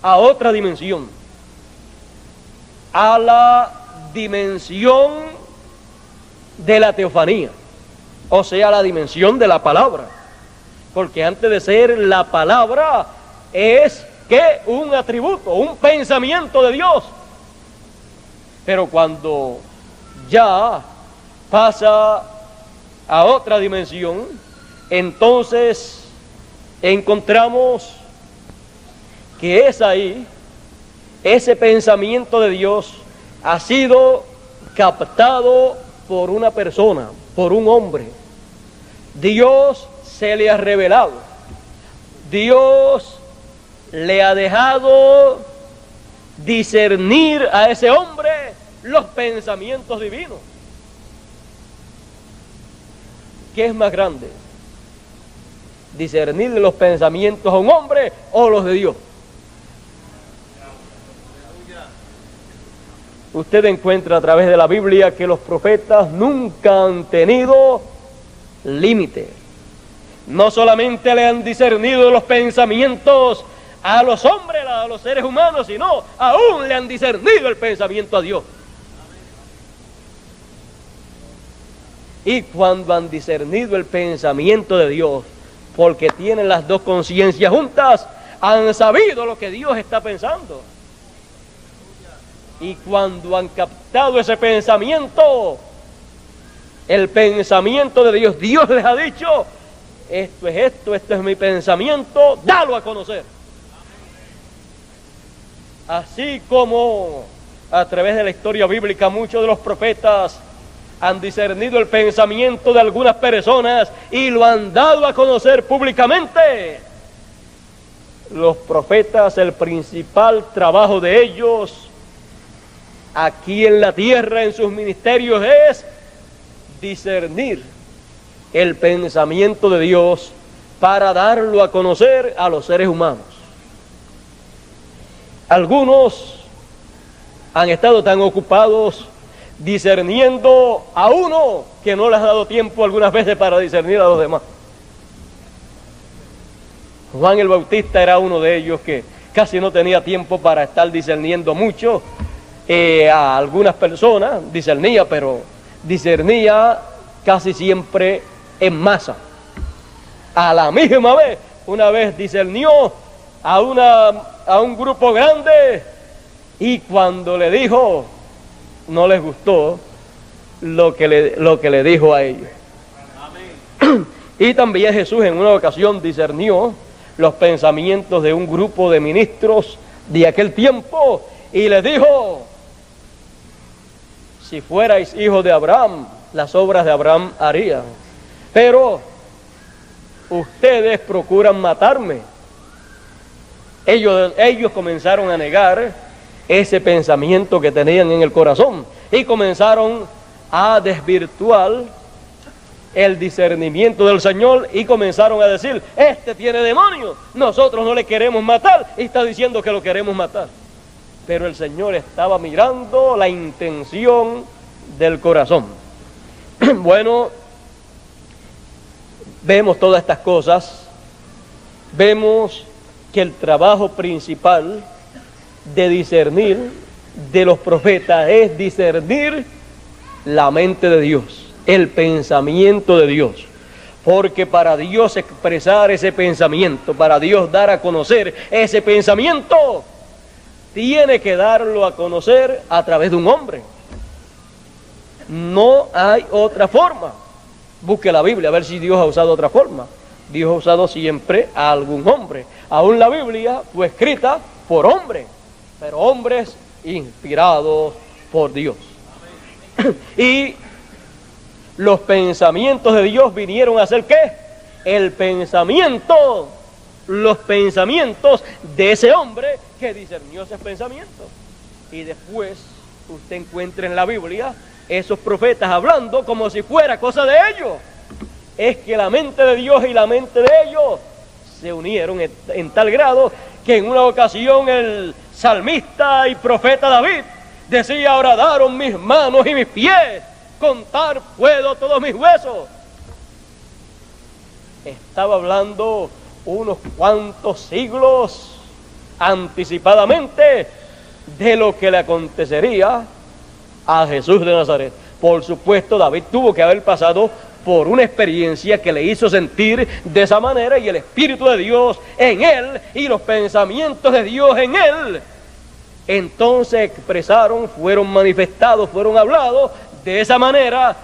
S1: a otra dimensión, a la dimensión de la teofanía, o sea, la dimensión de la palabra. porque antes de ser la palabra es que un atributo, un pensamiento de Dios. Pero cuando ya pasa a otra dimensión, entonces encontramos que es ahí, ese pensamiento de Dios ha sido captado por una persona, por un hombre. Dios se le ha revelado. Dios le ha dejado discernir a ese hombre los pensamientos divinos. ¿Qué es más grande? ¿Discernir los pensamientos a un hombre o los de Dios? Usted encuentra a través de la Biblia que los profetas nunca han tenido límite. No solamente le han discernido los pensamientos a los hombres, a los seres humanos, sino aún le han discernido el pensamiento a Dios. Y cuando han discernido el pensamiento de Dios, porque tienen las dos conciencias juntas, han sabido lo que Dios está pensando. Y cuando han captado ese pensamiento, el pensamiento de Dios, Dios les ha dicho: esto es mi pensamiento, dalo a conocer. Así como a través de la historia bíblica muchos de los profetas han discernido el pensamiento de algunas personas y lo han dado a conocer públicamente, los profetas, el principal trabajo de ellos aquí en la tierra, en sus ministerios, es discernir el pensamiento de Dios para darlo a conocer a los seres humanos. Algunos han estado tan ocupados discerniendo a uno que no les ha dado tiempo algunas veces para discernir a los demás. Juan el Bautista era uno de ellos que casi no tenía tiempo para estar discerniendo mucho a algunas personas, pero discernía casi siempre en masa. A la misma vez, una vez discernió a un grupo grande, y cuando le dijo, no les gustó lo que le dijo a ellos. Amén. Y también Jesús en una ocasión discernió los pensamientos de un grupo de ministros de aquel tiempo y les dijo: si fuerais hijos de Abraham, las obras de Abraham harían, pero ustedes procuran matarme. Ellos comenzaron a negar ese pensamiento que tenían en el corazón y comenzaron a desvirtuar el discernimiento del Señor y comenzaron a decir: este tiene demonios, nosotros no le queremos matar y está diciendo que lo queremos matar. Pero el Señor estaba mirando la intención del corazón. Bueno, vemos todas estas cosas, vemos que el trabajo principal de discernir de los profetas es discernir la mente de Dios, el pensamiento de Dios, porque para Dios expresar ese pensamiento, para Dios dar a conocer ese pensamiento, tiene que darlo a conocer a través de un hombre. No hay otra forma. Busque la Biblia a ver si Dios ha usado otra forma. Dios ha usado siempre a algún hombre. Aún la Biblia fue escrita por hombres, pero hombres inspirados por Dios. Y los pensamientos de Dios vinieron a ser ¿qué? Los pensamientos de ese hombre que discernió esos pensamientos. Y después usted encuentra en la Biblia esos profetas hablando como si fuera cosa de ellos. Es que la mente de Dios y la mente de ellos se unieron en tal grado que en una ocasión el salmista y profeta David decía: horadaron mis manos y mis pies, contar puedo todos mis huesos. Estaba hablando unos cuantos siglos anticipadamente de lo que le acontecería a Jesús de Nazaret. Por supuesto, David tuvo que haber pasado por una experiencia que le hizo sentir de esa manera, y el Espíritu de Dios en él y los pensamientos de Dios en él, entonces expresaron, fueron manifestados, fueron hablados de esa manera,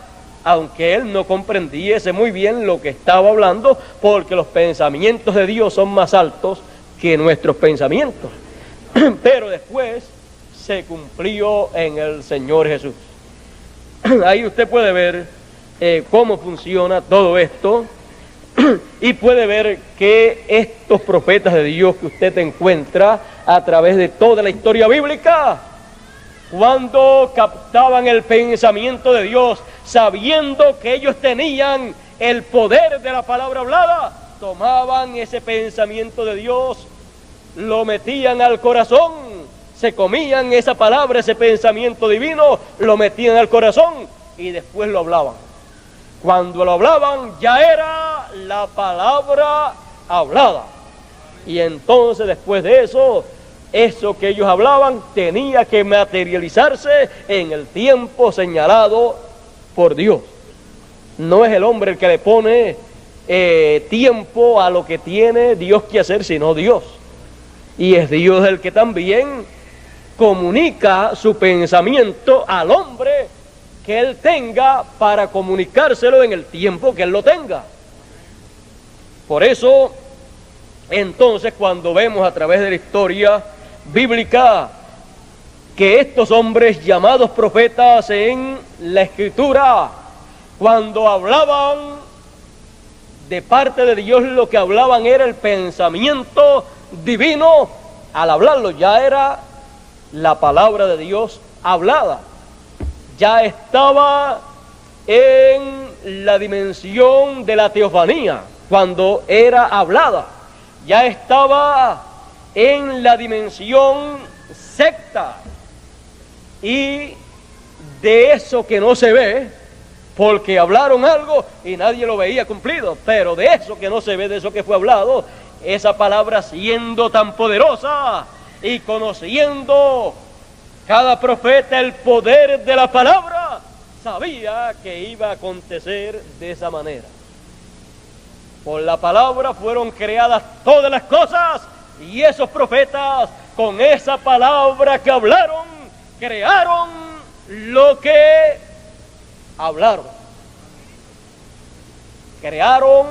S1: aunque él no comprendiese muy bien lo que estaba hablando, porque los pensamientos de Dios son más altos que nuestros pensamientos. Pero después se cumplió en el Señor Jesús. Ahí usted puede ver cómo funciona todo esto, y puede ver que estos profetas de Dios que usted encuentra a través de toda la historia bíblica, cuando captaban el pensamiento de Dios, sabiendo que ellos tenían el poder de la palabra hablada, tomaban ese pensamiento de Dios, lo metían al corazón, se comían esa palabra, ese pensamiento divino, lo metían al corazón y después lo hablaban. Cuando lo hablaban ya era la palabra hablada. Y entonces después de eso que ellos hablaban tenía que materializarse en el tiempo señalado por Dios. No es el hombre el que le pone tiempo a lo que tiene Dios que hacer, sino Dios. Y es Dios el que también comunica su pensamiento al hombre que él tenga para comunicárselo en el tiempo que él lo tenga. Por eso, entonces, cuando vemos a través de la historia bíblica que estos hombres llamados profetas en la Escritura, cuando hablaban de parte de Dios, lo que hablaban era el pensamiento divino. Al hablarlo ya era la palabra de Dios hablada, ya estaba en la dimensión de la teofanía cuando era hablada, ya estaba en la dimensión secta y de eso que no se ve, porque hablaron algo y nadie lo veía cumplido, pero de eso que no se ve, de eso que fue hablado, esa palabra siendo tan poderosa y conociendo cada profeta el poder de la palabra, sabía que iba a acontecer de esa manera. Por la palabra fueron creadas todas las cosas, y esos profetas con esa palabra que hablaron, crearon lo que hablaron. Crearon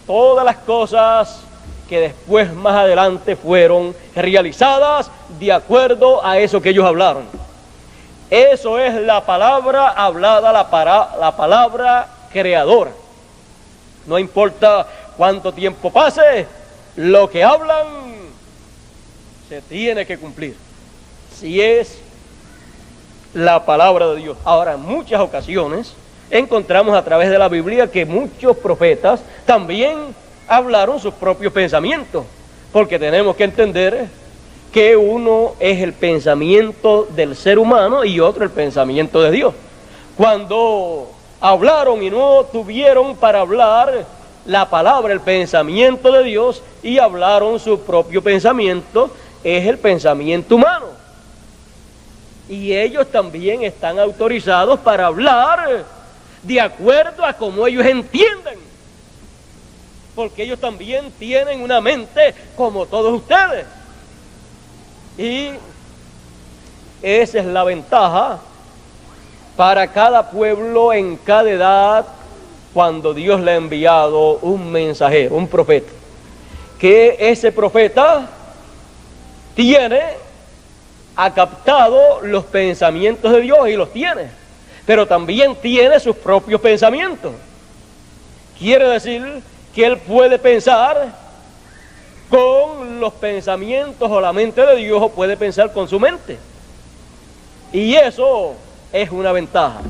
S1: todas las cosas que después más adelante fueron realizadas de acuerdo a eso que ellos hablaron. Eso es la palabra hablada, la palabra creadora. No importa cuánto tiempo pase, lo que hablan se tiene que cumplir, si es la palabra de Dios. Ahora, en muchas ocasiones encontramos a través de la Biblia que muchos profetas también hablaron sus propios pensamientos, porque tenemos que entender que uno es el pensamiento del ser humano y otro el pensamiento de Dios. Cuando hablaron y no tuvieron para hablar la palabra, el pensamiento de Dios, y hablaron su propio pensamiento, es el pensamiento humano. Y ellos también están autorizados para hablar de acuerdo a cómo ellos entienden, porque ellos también tienen una mente como todos ustedes. Y esa es la ventaja para cada pueblo en cada edad, cuando Dios le ha enviado un mensajero, un profeta, que ese profeta ha captado los pensamientos de Dios y los tiene, pero también tiene sus propios pensamientos. Quiere decir que él puede pensar con los pensamientos o la mente de Dios, o puede pensar con su mente, y eso es una ventaja.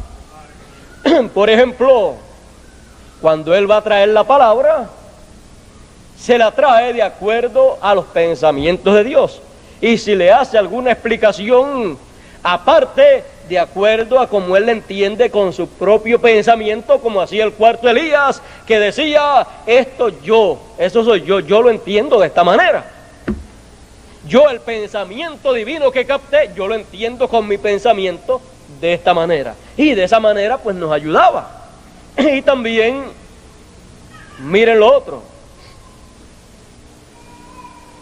S1: Por ejemplo, cuando él va a traer la palabra, se la trae de acuerdo a los pensamientos de Dios, y si le hace alguna explicación aparte, de acuerdo a como él la entiende con su propio pensamiento, como hacía el cuarto Elías, que decía: eso soy yo lo entiendo de esta manera. Yo, el pensamiento divino que capté, yo lo entiendo con mi pensamiento de esta manera. Y de esa manera pues nos ayudaba. Y también, miren lo otro,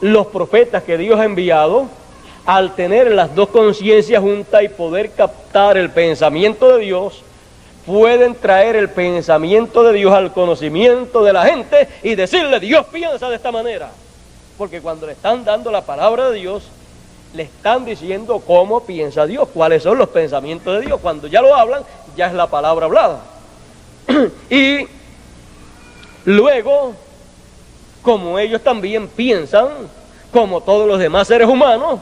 S1: los profetas que Dios ha enviado, al tener las dos conciencias juntas y poder captar el pensamiento de Dios, pueden traer el pensamiento de Dios al conocimiento de la gente y decirle: Dios piensa de esta manera. Porque cuando le están dando la palabra de Dios, le están diciendo cómo piensa Dios, cuáles son los pensamientos de Dios. Cuando ya lo hablan, ya es la palabra hablada. Y luego, como ellos también piensan, como todos los demás seres humanos,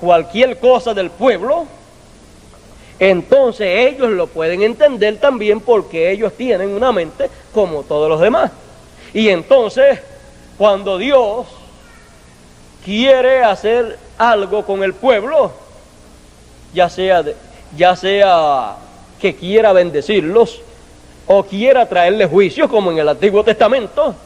S1: cualquier cosa del pueblo, entonces ellos lo pueden entender también, porque ellos tienen una mente como todos los demás. Y entonces, cuando Dios quiere hacer algo con el pueblo, ya sea que quiera bendecirlos o quiera traerles juicios, como en el Antiguo Testamento,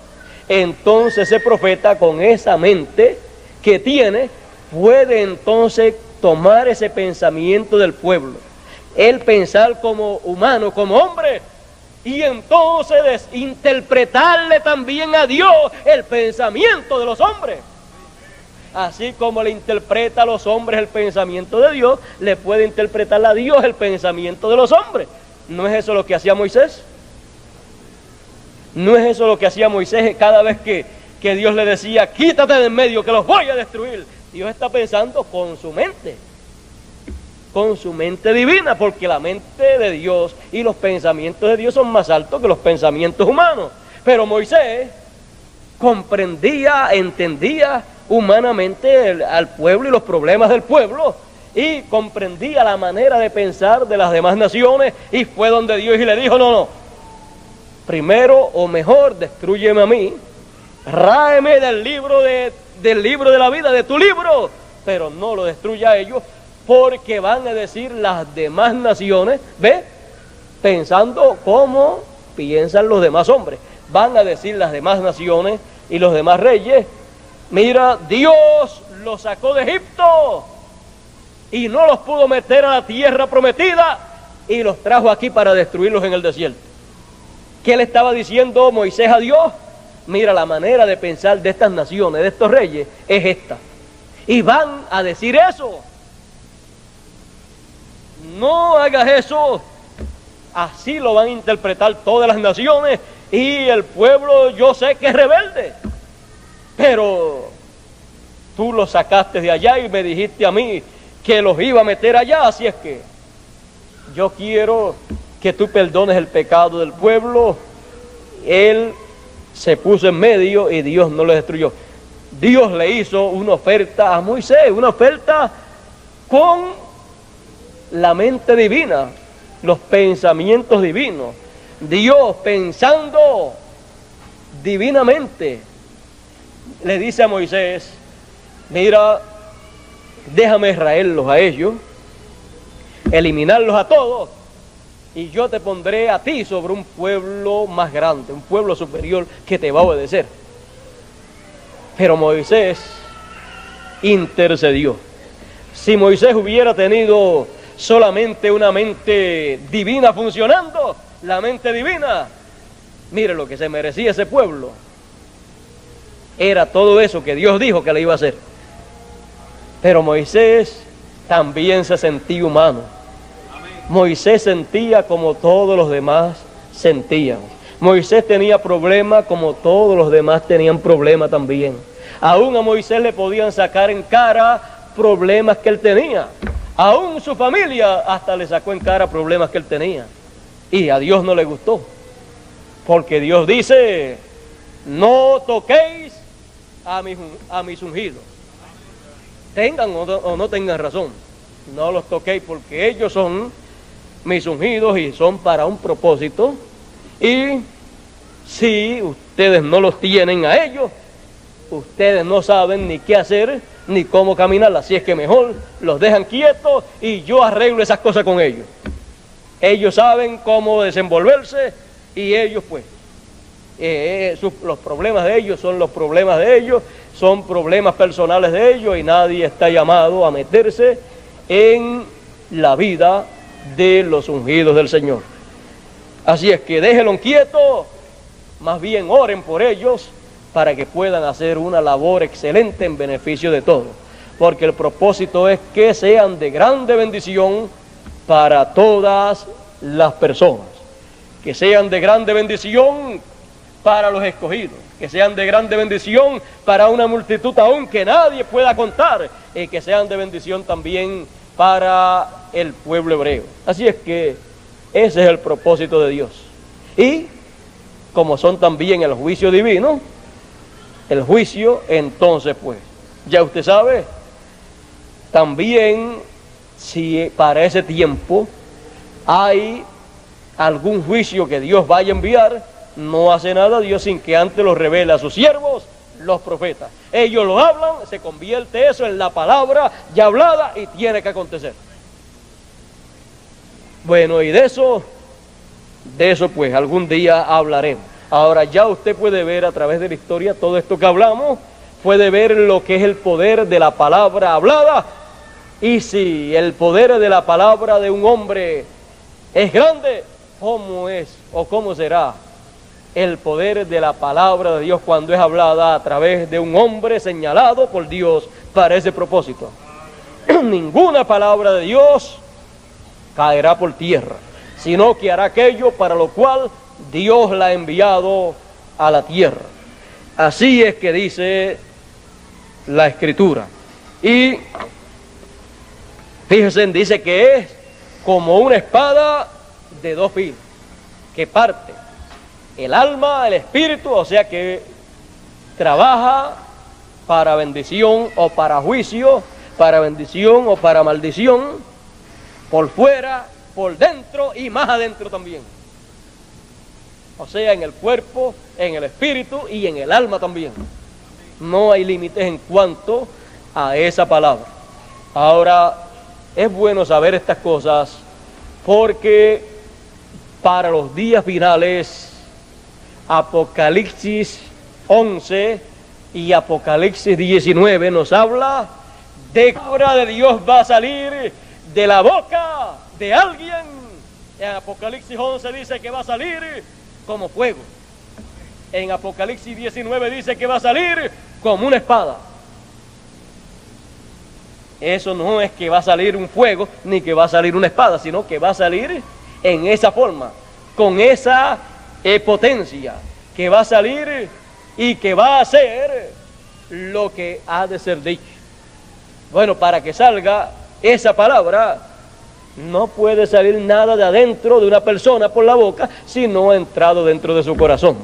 S1: entonces ese profeta, con esa mente que tiene, puede entonces tomar ese pensamiento del pueblo, él pensar como humano, como hombre, y entonces interpretarle también a Dios el pensamiento de los hombres. Así como le interpreta a los hombres el pensamiento de Dios, le puede interpretar a Dios el pensamiento de los hombres. ¿No es eso lo que hacía Moisés? ¿No es eso lo que hacía Moisés cada vez que Dios le decía: quítate de en medio, que los voy a destruir? Dios está pensando con su mente divina, porque la mente de Dios y los pensamientos de Dios son más altos que los pensamientos humanos. Pero Moisés comprendía, entendía humanamente al pueblo y los problemas del pueblo, y comprendía la manera de pensar de las demás naciones, y fue donde Dios y le dijo: no, primero o mejor destrúyeme a mí, ráeme del libro de la vida, de tu libro, pero no lo destruya a ellos, porque van a decir las demás naciones, ¿ve? Pensando como piensan los demás hombres, van a decir las demás naciones y los demás reyes: mira, Dios los sacó de Egipto y no los pudo meter a la tierra prometida y los trajo aquí para destruirlos en el desierto. ¿Qué le estaba diciendo Moisés a Dios? Mira, la manera de pensar de estas naciones, de estos reyes, es esta. Y van a decir eso. No hagas eso. Así lo van a interpretar todas las naciones, y el pueblo, yo sé que es rebelde, pero tú los sacaste de allá y me dijiste a mí que los iba a meter allá, así es que yo quiero que tú perdones el pecado del pueblo. Él se puso en medio y Dios no lo destruyó. Dios le hizo una oferta a Moisés, una oferta con la mente divina, los pensamientos divinos. Dios, pensando divinamente, le dice a Moisés: mira, déjame traerlos a ellos, eliminarlos a todos, y yo te pondré a ti sobre un pueblo más grande, un pueblo superior que te va a obedecer. Pero Moisés intercedió. Si Moisés hubiera tenido solamente una mente divina funcionando, la mente divina, mire lo que se merecía ese pueblo. Era todo eso que Dios dijo que le iba a hacer. Pero Moisés también se sentía humano. Moisés sentía como todos los demás sentían. Moisés tenía problemas como todos los demás tenían problemas también. Aún a Moisés le podían sacar en cara problemas que él tenía. Aún su familia hasta le sacó en cara problemas que él tenía. Y a Dios no le gustó. Porque Dios dice: no toquéis a mis ungidos. Tengan o no tengan razón, no los toquéis, porque ellos son mis ungidos y son para un propósito. Y si ustedes no los tienen a ellos, ustedes no saben ni qué hacer ni cómo caminar. Así es que mejor los dejan quietos y yo arreglo esas cosas con ellos. Ellos saben cómo desenvolverse, y ellos pues los problemas de ellos son los problemas de ellos, son problemas personales de ellos, y nadie está llamado a meterse en la vida de los ungidos del Señor. Así es que déjenlo quieto, más bien oren por ellos para que puedan hacer una labor excelente en beneficio de todos, porque el propósito es que sean de grande bendición para todas las personas, que sean de grande bendición para los escogidos, que sean de grande bendición para una multitud aún que nadie pueda contar, y que sean de bendición también para el pueblo hebreo. Así es que ese es el propósito de Dios. Y como son también el juicio divino, el juicio, entonces pues, ya usted sabe, también si para ese tiempo hay algún juicio que Dios vaya a enviar, no hace nada Dios sin que antes lo revele a sus siervos, los profetas. Ellos lo hablan, se convierte eso en la palabra ya hablada y tiene que acontecer. Bueno, y de eso pues algún día hablaremos. Ahora ya usted puede ver a través de la historia todo esto que hablamos, puede ver lo que es el poder de la palabra hablada, y si el poder de la palabra de un hombre es grande, ¿cómo es o cómo será el poder de la palabra de Dios cuando es hablada a través de un hombre señalado por Dios para ese propósito? Ninguna palabra de Dios caerá por tierra, sino que hará aquello para lo cual Dios la ha enviado a la tierra. Así es que dice la Escritura. Y fíjense, dice que es como una espada de dos filos, que parte el alma, el espíritu, o sea que trabaja para bendición o para juicio, para bendición o para maldición, por fuera, por dentro y más adentro también. O sea, en el cuerpo, en el espíritu y en el alma también. No hay límites en cuanto a esa palabra. Ahora, es bueno saber estas cosas porque para los días finales, Apocalipsis 11 y Apocalipsis 19 nos habla de que la palabra de Dios va a salir de la boca de alguien. En Apocalipsis 11 dice que va a salir como fuego. En Apocalipsis 19 dice que va a salir como una espada. Eso no es que va a salir un fuego ni que va a salir una espada, sino que va a salir en esa forma, con esa potencia, que va a salir y que va a hacer lo que ha de ser dicho. Bueno, para que salga esa palabra, no puede salir nada de adentro de una persona por la boca si no ha entrado dentro de su corazón.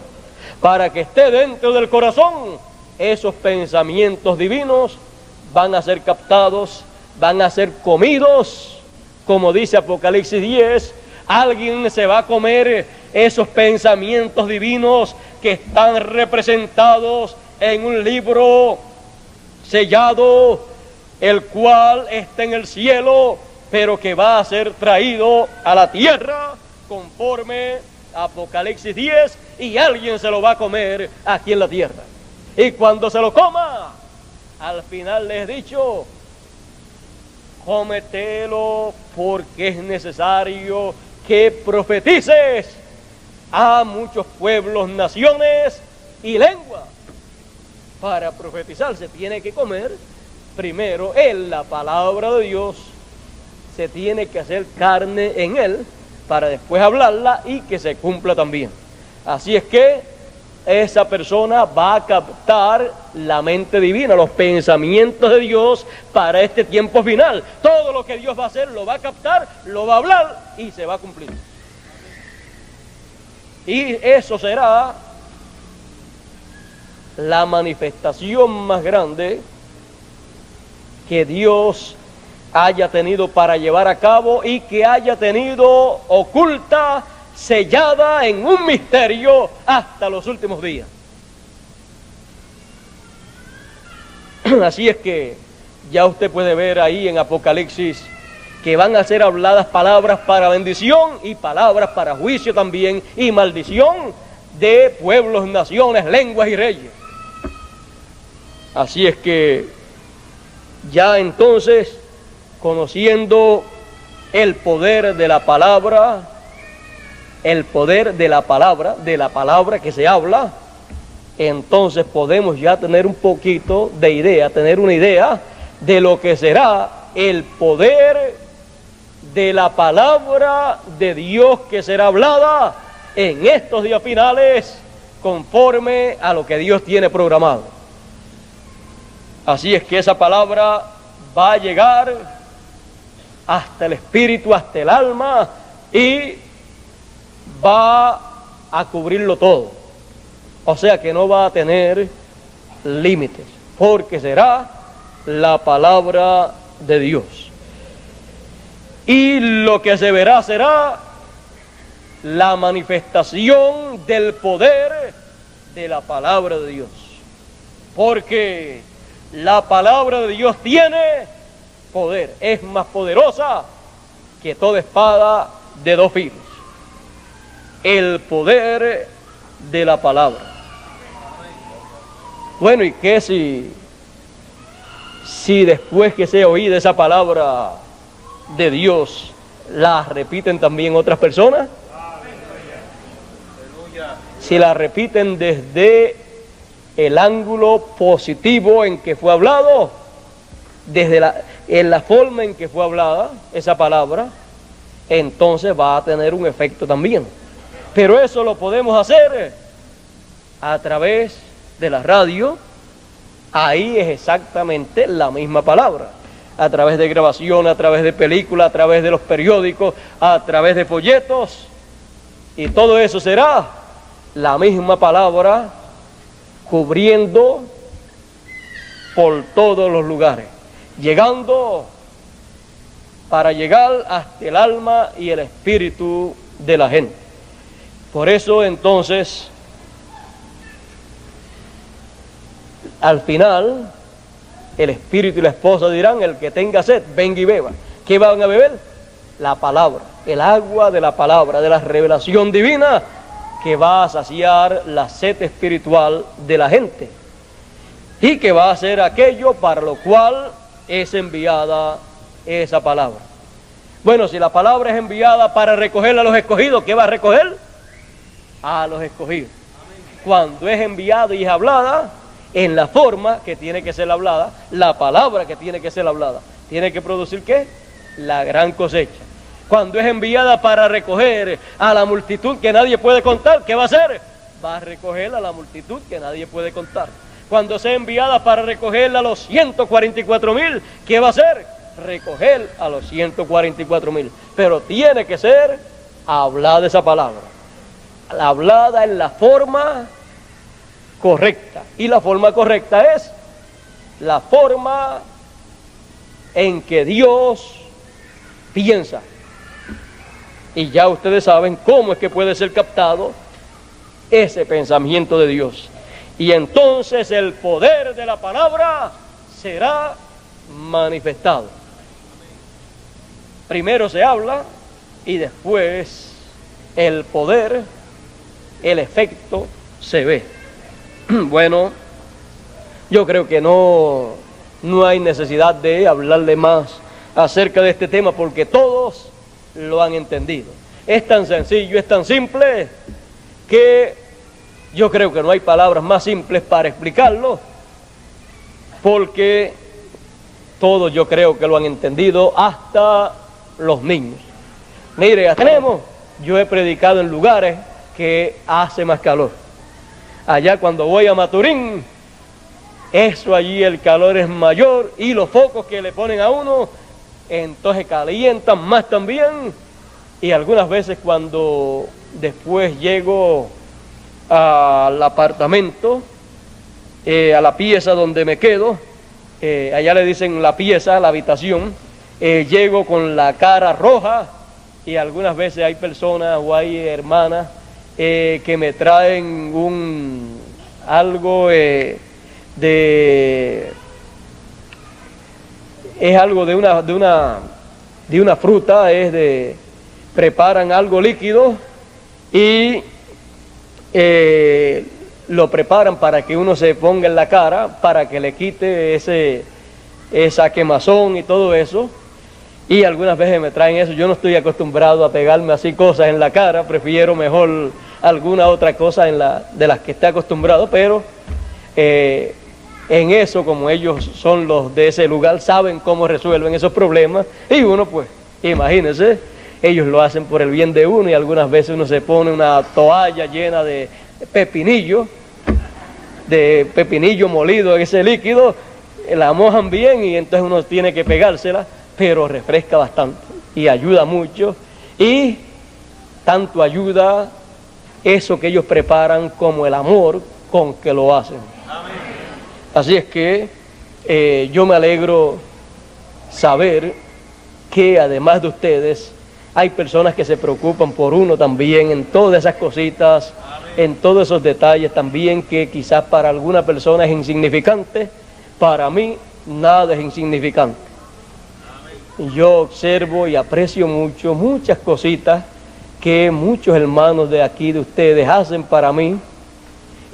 S1: Para que esté dentro del corazón, esos pensamientos divinos van a ser captados, van a ser comidos, como dice Apocalipsis 10, alguien se va a comer esos pensamientos divinos que están representados en un libro sellado, el cual está en el cielo, pero que va a ser traído a la tierra conforme a Apocalipsis 10, y alguien se lo va a comer aquí en la tierra. Y cuando se lo coma, al final les he dicho, cómetelo porque es necesario que profetices a muchos pueblos, naciones y lenguas. Para profetizar se tiene que comer primero en la palabra de Dios, se tiene que hacer carne en él para después hablarla y que se cumpla también. Así es que esa persona va a captar la mente divina, los pensamientos de Dios para este tiempo final. Todo lo que Dios va a hacer lo va a captar, lo va a hablar y se va a cumplir. Y eso será la manifestación más grande que Dios haya tenido para llevar a cabo y que haya tenido oculta, sellada en un misterio hasta los últimos días. Así es que ya usted puede ver ahí en Apocalipsis que van a ser habladas palabras para bendición y palabras para juicio también, y maldición de pueblos, naciones, lenguas y reyes. Así es que ya entonces, conociendo el poder de la palabra, el poder de la palabra que se habla, entonces podemos ya tener un poquito de idea, tener una idea de lo que será el poder de la palabra de Dios que será hablada en estos días finales conforme a lo que Dios tiene programado. Así es que esa palabra va a llegar hasta el espíritu, hasta el alma, y va a cubrirlo todo. O sea que no va a tener límites, porque será la palabra de Dios. Y lo que se verá será la manifestación del poder de la palabra de Dios. Porque la palabra de Dios tiene poder, es más poderosa que toda espada de dos filos. El poder de la palabra. Bueno, ¿y qué si después que sea oída esa palabra de Dios, la repiten también otras personas? Si la repiten desde el ángulo positivo en que fue hablado, en la forma en que fue hablada esa palabra, entonces va a tener un efecto también. Pero eso lo podemos hacer a través de la radio. Ahí es exactamente la misma palabra. A través de grabación, a través de películas, a través de los periódicos, a través de folletos. Y todo eso será la misma palabra cubriendo por todos los lugares, llegando para llegar hasta el alma y el espíritu de la gente. Por eso entonces, al final, el espíritu y la esposa dirán: el que tenga sed, venga y beba. ¿Qué van a beber? La palabra, el agua de la palabra, de la revelación divina, que va a saciar la sed espiritual de la gente y que va a hacer aquello para lo cual es enviada esa palabra. Bueno, si la palabra es enviada para recoger a los escogidos, ¿qué va a recoger? A los escogidos. Cuando es enviada y es hablada en la forma que tiene que ser hablada, la palabra que tiene que ser hablada, tiene que producir ¿qué? La gran cosecha. Cuando es enviada para recoger a la multitud que nadie puede contar, ¿qué va a hacer? Va a recoger a la multitud que nadie puede contar. Cuando sea enviada para recoger a los 144,000, ¿qué va a hacer? Recoger a los 144,000. Pero tiene que ser hablada esa palabra, hablada en la forma correcta. Y la forma correcta es la forma en que Dios piensa. Y ya ustedes saben cómo es que puede ser captado ese pensamiento de Dios. Y entonces el poder de la palabra será manifestado. Primero se habla y después el poder, el efecto se ve. Bueno, yo creo que no hay necesidad de hablarle más acerca de este tema, porque todos lo han entendido. Es tan sencillo, es tan simple, que yo creo que no hay palabras más simples para explicarlo, porque todos yo creo que lo han entendido, hasta los niños. Mire, ya tenemos, yo he predicado en lugares que hace más calor. Allá cuando voy a Maturín, eso allí el calor es mayor, y los focos que le ponen a uno, entonces calientan más también. Y algunas veces cuando después llego al apartamento, a la pieza donde me quedo, allá le dicen la pieza, la habitación, llego con la cara roja, y algunas veces hay personas o hay hermanas que me traen algo es algo de una fruta, preparan algo líquido y lo preparan para que uno se ponga en la cara, para que le quite esa quemazón y todo eso. y algunas veces me traen eso. Yo no estoy acostumbrado a pegarme así cosas en la cara, prefiero mejor alguna otra cosa de las que esté acostumbrado, pero en eso, como ellos son los de ese lugar, saben cómo resuelven esos problemas, y uno pues, imagínense, ellos lo hacen por el bien de uno, y algunas veces uno se pone una toalla llena de pepinillo molido en ese líquido, la mojan bien y entonces uno tiene que pegársela, pero refresca bastante y ayuda mucho, y tanto ayuda eso que ellos preparan como el amor con que lo hacen. Amén. Así es que yo me alegro saber que además de ustedes hay personas que se preocupan por uno también en todas esas cositas, en todos esos detalles también, que quizás para alguna persona es insignificante. Para mí nada es insignificante. Yo observo y aprecio mucho muchas cositas que muchos hermanos de aquí de ustedes hacen para mí,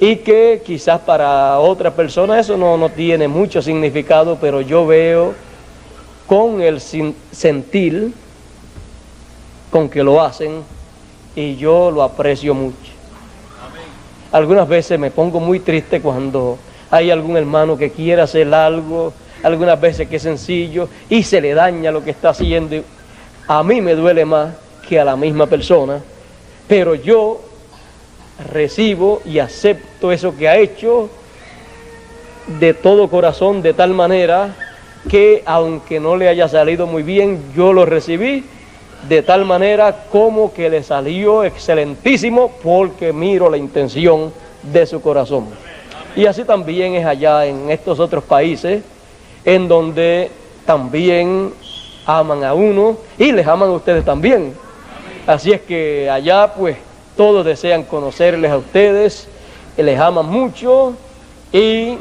S1: y que quizás para otras personas eso no tiene mucho significado, pero yo veo con el sentir con que lo hacen, y yo lo aprecio mucho. Amén. Algunas veces me pongo muy triste cuando hay algún hermano que quiere hacer algo, algunas veces que es sencillo, y se le daña lo que está haciendo. A mí me duele más que a la misma persona, pero yo recibo y acepto eso que ha hecho de todo corazón, de tal manera que aunque no le haya salido muy bien, yo lo recibí de tal manera como que le salió excelentísimo, porque miro la intención de su corazón. Y así también es allá en estos otros países, en donde también aman a uno y les aman a ustedes también. Así es que allá pues todos desean conocerles a ustedes, les aman mucho, y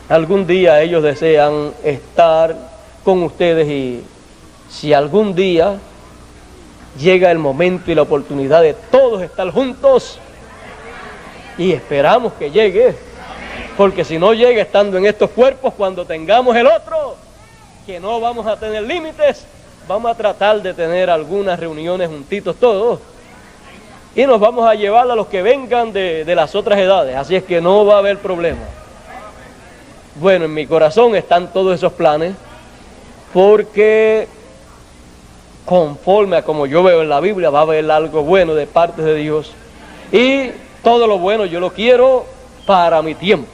S1: algún día ellos desean estar con ustedes, y si algún día llega el momento y la oportunidad de todos estar juntos, y esperamos que llegue, porque si no llega estando en estos cuerpos, cuando tengamos el otro, que no vamos a tener límites, vamos a tratar de tener algunas reuniones juntitos todos, y nos vamos a llevar a los que vengan de las otras edades, así es que no va a haber problema. Bueno, en mi corazón están todos esos planes, porque conforme a como yo veo en la Biblia, va a haber algo bueno de parte de Dios, y todo lo bueno yo lo quiero para mi tiempo.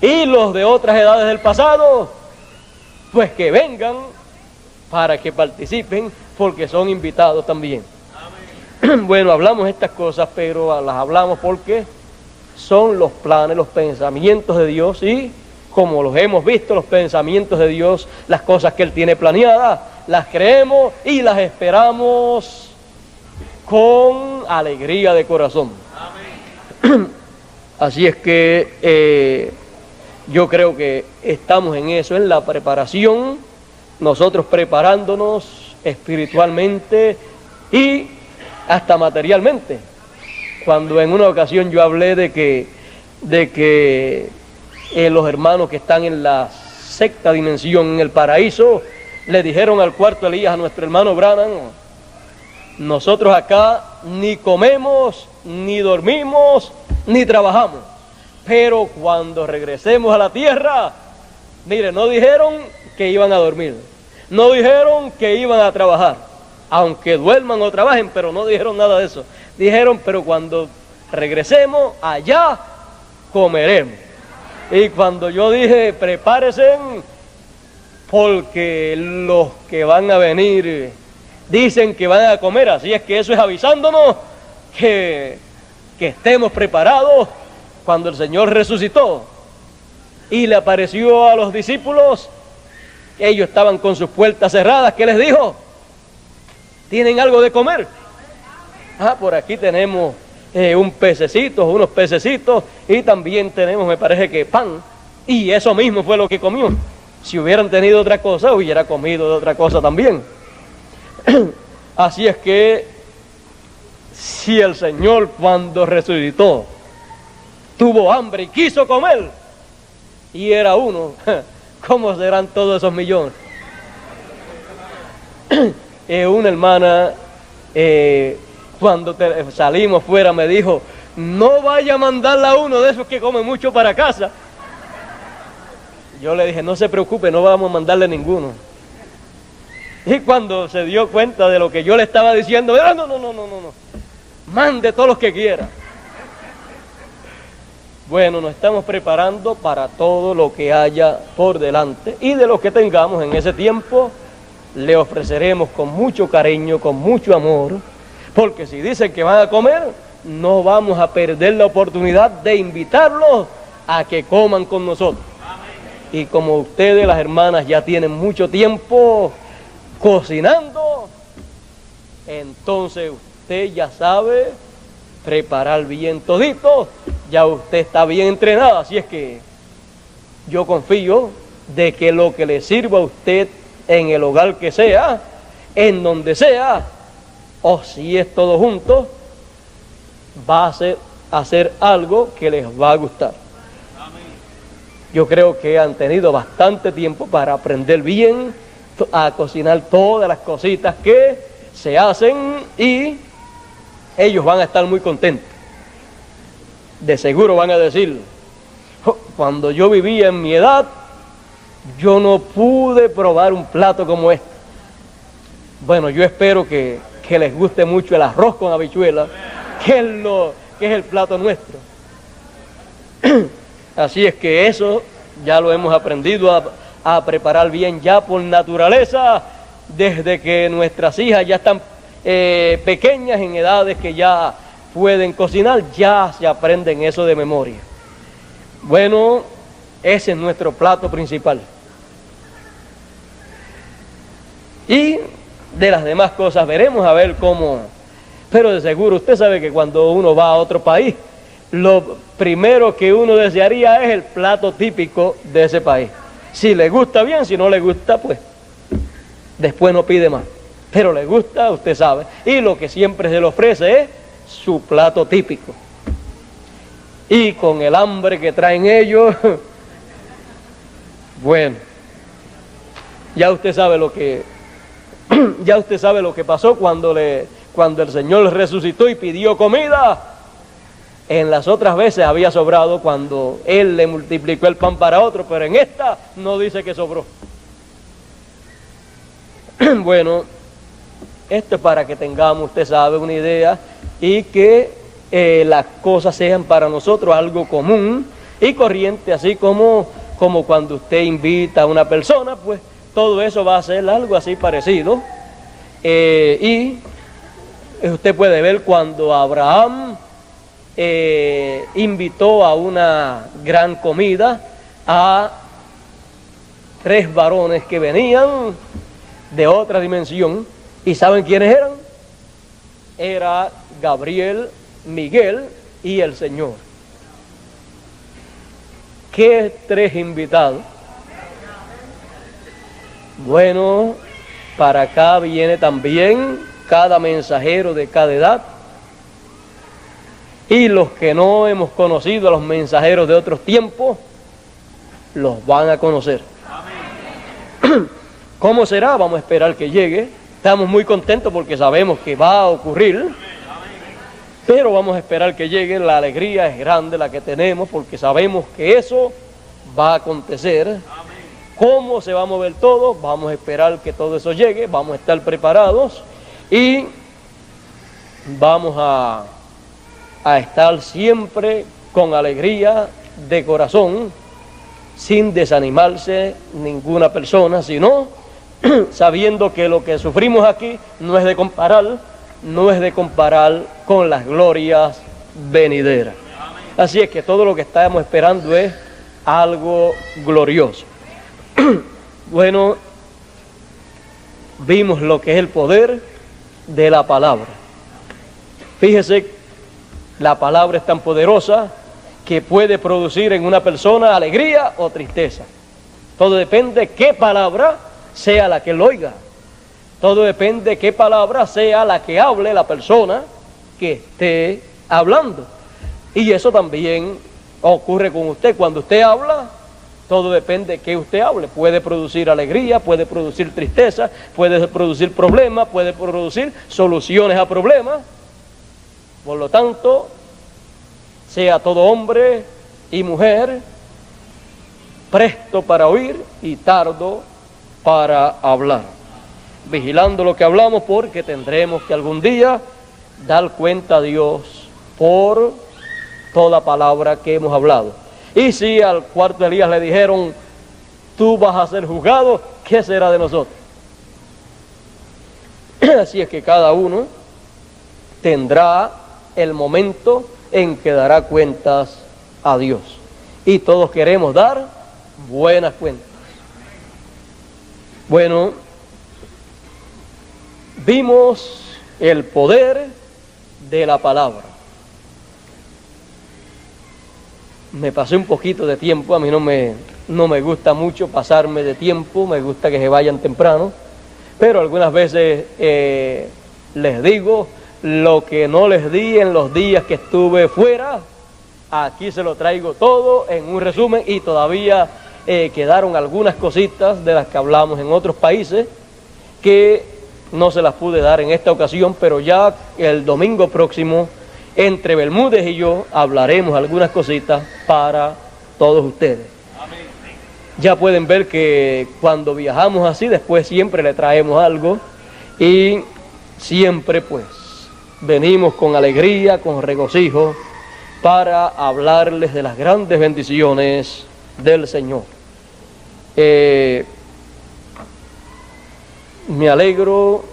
S1: Y los de otras edades del pasado, pues que vengan para que participen, porque son invitados también. Bueno, hablamos estas cosas, pero las hablamos porque son los planes, los pensamientos de Dios, y como los hemos visto, los pensamientos de Dios, las cosas que Él tiene planeadas, las creemos y las esperamos con alegría de corazón. Amén. Así es que yo creo que estamos en eso, en la preparación, nosotros preparándonos espiritualmente y hasta materialmente. Cuando en una ocasión yo hablé de que los hermanos que están en la sexta dimensión, en el paraíso, le dijeron al cuarto Elías, a nuestro hermano Branham: nosotros acá ni comemos, ni dormimos, ni trabajamos, pero cuando regresemos a la tierra, mire, no dijeron que iban a dormir, no dijeron que iban a trabajar, aunque duerman o trabajen, pero no dijeron nada de eso. Dijeron, pero cuando regresemos allá, comeremos. Y cuando yo dije, prepárense, porque los que van a venir dicen que van a comer, así es que eso es avisándonos que estemos preparados cuando el Señor resucitó y le apareció a los discípulos. Ellos estaban con sus puertas cerradas. ¿Qué les dijo? ¿Tienen algo de comer? Por aquí tenemos unos pececitos, y también tenemos, me parece que pan, y eso mismo fue lo que comió. Si hubieran tenido otra cosa, hubiera comido de otra cosa también. Así es que si el Señor cuando resucitó tuvo hambre y quiso comer, y era uno, ¿cómo serán todos esos millones? una hermana, cuando salimos fuera, me dijo, no vaya a mandarla a uno de esos que come mucho para casa. Yo le dije, no se preocupe, no vamos a mandarle ninguno. Y cuando se dio cuenta de lo que yo le estaba diciendo, no, mande todos los que quiera. Bueno, nos estamos preparando para todo lo que haya por delante, y de lo que tengamos en ese tiempo le ofreceremos con mucho cariño, con mucho amor, porque si dicen que van a comer, no vamos a perder la oportunidad de invitarlos a que coman con nosotros. Y como ustedes, las hermanas, ya tienen mucho tiempo cocinando, entonces usted ya sabe preparar bien todito, ya usted está bien entrenado, así es que yo confío de que lo que le sirva a usted en el hogar que sea, en donde sea, o si es todo junto, va a ser algo que les va a gustar. Yo creo que han tenido bastante tiempo para aprender bien a cocinar todas las cositas que se hacen, y ellos van a estar muy contentos. De seguro van a decir, cuando yo vivía en mi edad, yo no pude probar un plato como este. Bueno, yo espero que les guste mucho el arroz con habichuelas, que es el plato nuestro. Así es que eso ya lo hemos aprendido a preparar bien ya por naturaleza, desde que nuestras hijas ya están pequeñas, en edades que ya pueden cocinar, ya se aprenden eso de memoria. Bueno, ese es nuestro plato principal. Y de las demás cosas veremos a ver cómo, pero de seguro usted sabe que cuando uno va a otro país, lo primero que uno desearía es el plato típico de ese país. Si le gusta bien, si no le gusta, pues después no pide más. Pero le gusta, usted sabe, y lo que siempre se le ofrece es su plato típico. Y con el hambre que traen ellos, bueno, ya usted sabe lo que pasó cuando el Señor resucitó y pidió comida. En las otras veces había sobrado cuando Él le multiplicó el pan para otro, pero en esta no dice que sobró. Bueno, esto es para que tengamos, usted sabe, una idea, y que las cosas sean para nosotros algo común y corriente, así como cuando usted invita a una persona, pues todo eso va a ser algo así parecido. Y usted puede ver cuando Abraham invitó a una gran comida a 3 varones que venían de otra dimensión. ¿Y saben quiénes eran? Era Gabriel, Miguel y el Señor. ¿Qué 3 invitados? Bueno, para acá viene también cada mensajero de cada edad. Y los que no hemos conocido a los mensajeros de otros tiempos, los van a conocer. Amén. ¿Cómo será? Vamos a esperar que llegue. Estamos muy contentos porque sabemos que va a ocurrir. Pero vamos a esperar que llegue. La alegría es grande la que tenemos porque sabemos que eso va a acontecer. Amén. ¿Cómo se va a mover todo? Vamos a esperar que todo eso llegue. Vamos a estar preparados y vamos a estar siempre con alegría de corazón, sin desanimarse ninguna persona, sino sabiendo que lo que sufrimos aquí no es de comparar con las glorias venideras. Así es que todo lo que estamos esperando es algo glorioso. Bueno, vimos lo que es el poder de la palabra. Fíjese, la palabra es tan poderosa que puede producir en una persona alegría o tristeza. Todo depende de qué palabra sea la que lo oiga. Todo depende de qué palabra sea la que hable la persona que esté hablando. Y eso también ocurre con usted. Cuando usted habla, Todo depende de qué usted hable. Puede producir alegría, puede producir tristeza, puede producir problemas, puede producir soluciones a problemas. Por lo tanto, sea todo hombre y mujer presto para oír y tardo para hablar, vigilando lo que hablamos, porque tendremos que algún día dar cuenta a Dios por toda palabra que hemos hablado. Y si al cuarto de Elías le dijeron, tú vas a ser juzgado, ¿qué será de nosotros? Así es que cada uno tendrá el momento en que dará cuentas a Dios. Y todos queremos dar buenas cuentas. Bueno, vimos el poder de la palabra. Me pasé un poquito de tiempo, a mí no me gusta mucho pasarme de tiempo, me gusta que se vayan temprano, pero algunas veces les digo lo que no les di en los días que estuve fuera, aquí se lo traigo todo en un resumen, y todavía quedaron algunas cositas de las que hablamos en otros países que no se las pude dar en esta ocasión, pero ya el domingo próximo, entre Bermúdez y yo, hablaremos algunas cositas para todos ustedes. Amén. Ya pueden ver que cuando viajamos así, después siempre le traemos algo, y siempre pues venimos con alegría, con regocijo, para hablarles de las grandes bendiciones del Señor. Me alegro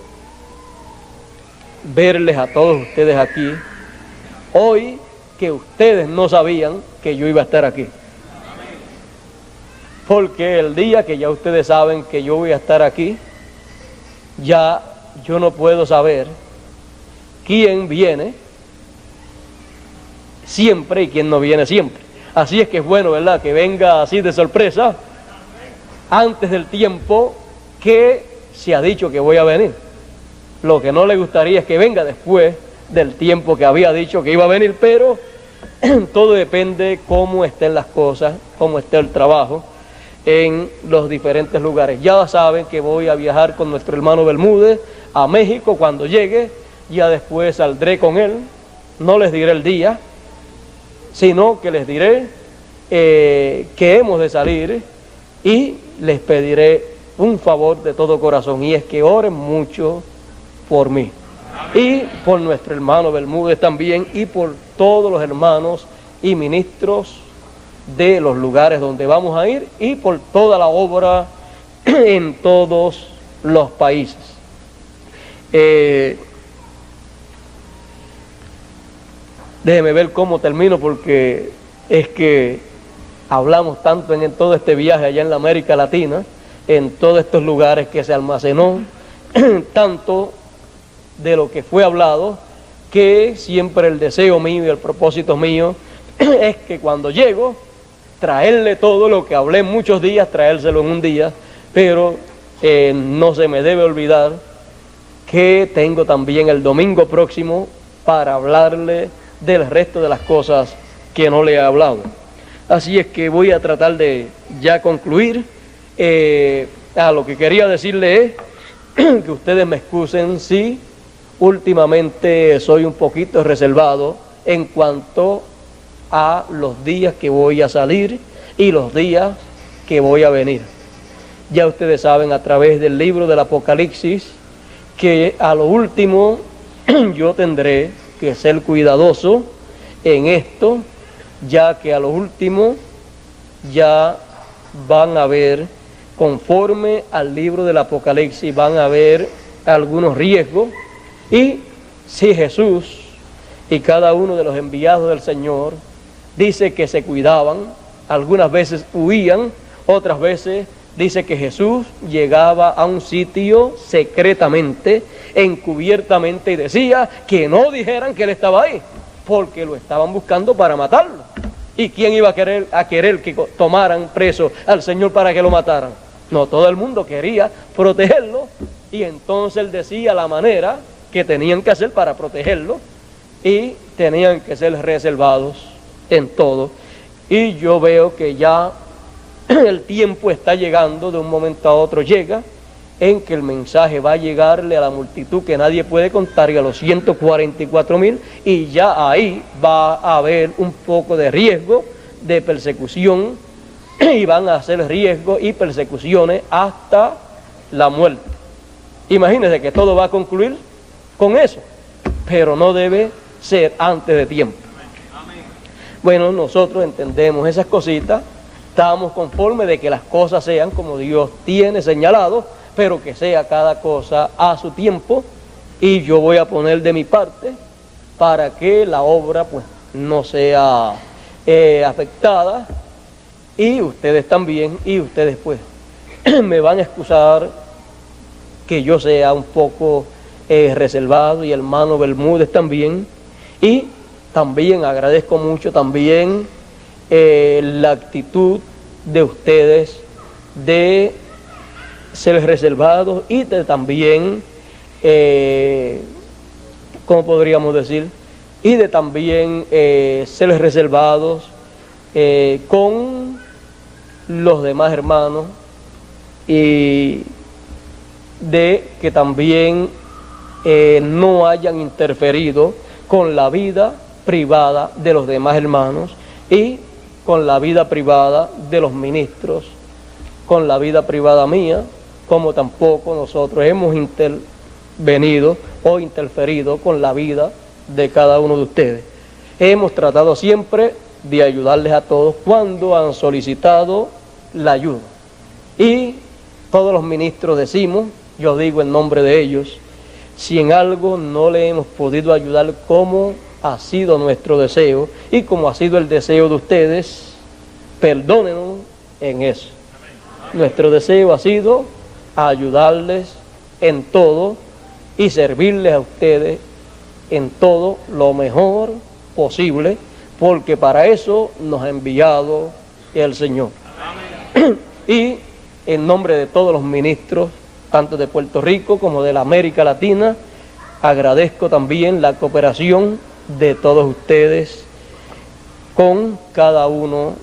S1: verles a todos ustedes aquí hoy, que ustedes no sabían que yo iba a estar aquí. Porque el día que ya ustedes saben que yo voy a estar aquí, ya yo no puedo saber quién viene siempre y quién no viene siempre. Así es que es bueno, ¿verdad?, que venga así de sorpresa, antes del tiempo que se ha dicho que voy a venir. Lo que no le gustaría es que venga después del tiempo que había dicho que iba a venir, pero todo depende cómo estén las cosas, cómo esté el trabajo en los diferentes lugares. Ya saben que voy a viajar con nuestro hermano Bermúdez a México cuando llegue, ya después saldré con él. No les diré el día, sino que les diré que hemos de salir, y les pediré un favor de todo corazón, y es que oren mucho por mí. Y por nuestro hermano Bermúdez también, y por todos los hermanos y ministros de los lugares donde vamos a ir, y por toda la obra en todos los países. Déjeme ver cómo termino, porque es que hablamos tanto en todo este viaje allá en la América Latina, en todos estos lugares que se almacenó tanto de lo que fue hablado, que siempre el deseo mío y el propósito mío es que cuando llego, traerle todo lo que hablé en muchos días, traérselo en un día, pero no se me debe olvidar que tengo también el domingo próximo para hablarle del resto de las cosas que no le he hablado. Así es que voy a tratar de ya concluir. Lo que quería decirle es que ustedes me excusen si últimamente soy un poquito reservado en cuanto a los días que voy a salir y los días que voy a venir. Ya ustedes saben a través del libro del Apocalipsis que a lo último yo tendré que ser cuidadoso en esto, ya que a lo último ya van a ver, conforme al libro del Apocalipsis, van a haber algunos riesgos, y si Jesús y cada uno de los enviados del Señor dice que se cuidaban, algunas veces huían, otras veces dice que Jesús llegaba a un sitio secretamente, encubiertamente, y decía que no dijeran que él estaba ahí, porque lo estaban buscando para matarlo. ¿Y quién iba a querer que tomaran preso al Señor para que lo mataran? No, todo el mundo quería protegerlo, y entonces él decía la manera que tenían que hacer para protegerlo, y tenían que ser reservados en todo. Y yo veo que ya el tiempo está llegando, de un momento a otro llega, en que el mensaje va a llegarle a la multitud que nadie puede contar, y a los 144,000, y ya ahí va a haber un poco de riesgo de persecución, y van a hacer riesgos y persecuciones hasta la muerte. Imagínense que todo va a concluir con eso, pero no debe ser antes de tiempo. Bueno, nosotros entendemos esas cositas, estamos conformes de que las cosas sean como Dios tiene señalado, pero que sea cada cosa a su tiempo, y yo voy a poner de mi parte para que la obra pues no sea afectada, y ustedes también, y ustedes pues me van a excusar que yo sea un poco reservado, y el hermano Bermúdez también, y también agradezco mucho también la actitud de ustedes de ser reservados, y de también, ¿cómo podríamos decir? Y de también ser reservados con los demás hermanos, y de que también no hayan interferido con la vida privada de los demás hermanos, y con la vida privada de los ministros, con la vida privada mía, como tampoco nosotros hemos intervenido o interferido con la vida de cada uno de ustedes. Hemos tratado siempre de ayudarles a todos cuando han solicitado la ayuda. Y todos los ministros decimos, yo digo en nombre de ellos, si en algo no le hemos podido ayudar como ha sido nuestro deseo y como ha sido el deseo de ustedes, perdónenos en eso. Nuestro deseo ha sido ayudarles en todo y servirles a ustedes en todo lo mejor posible, porque para eso nos ha enviado el Señor. Y en nombre de todos los ministros, tanto de Puerto Rico como de la América Latina, agradezco también la cooperación de todos ustedes con cada uno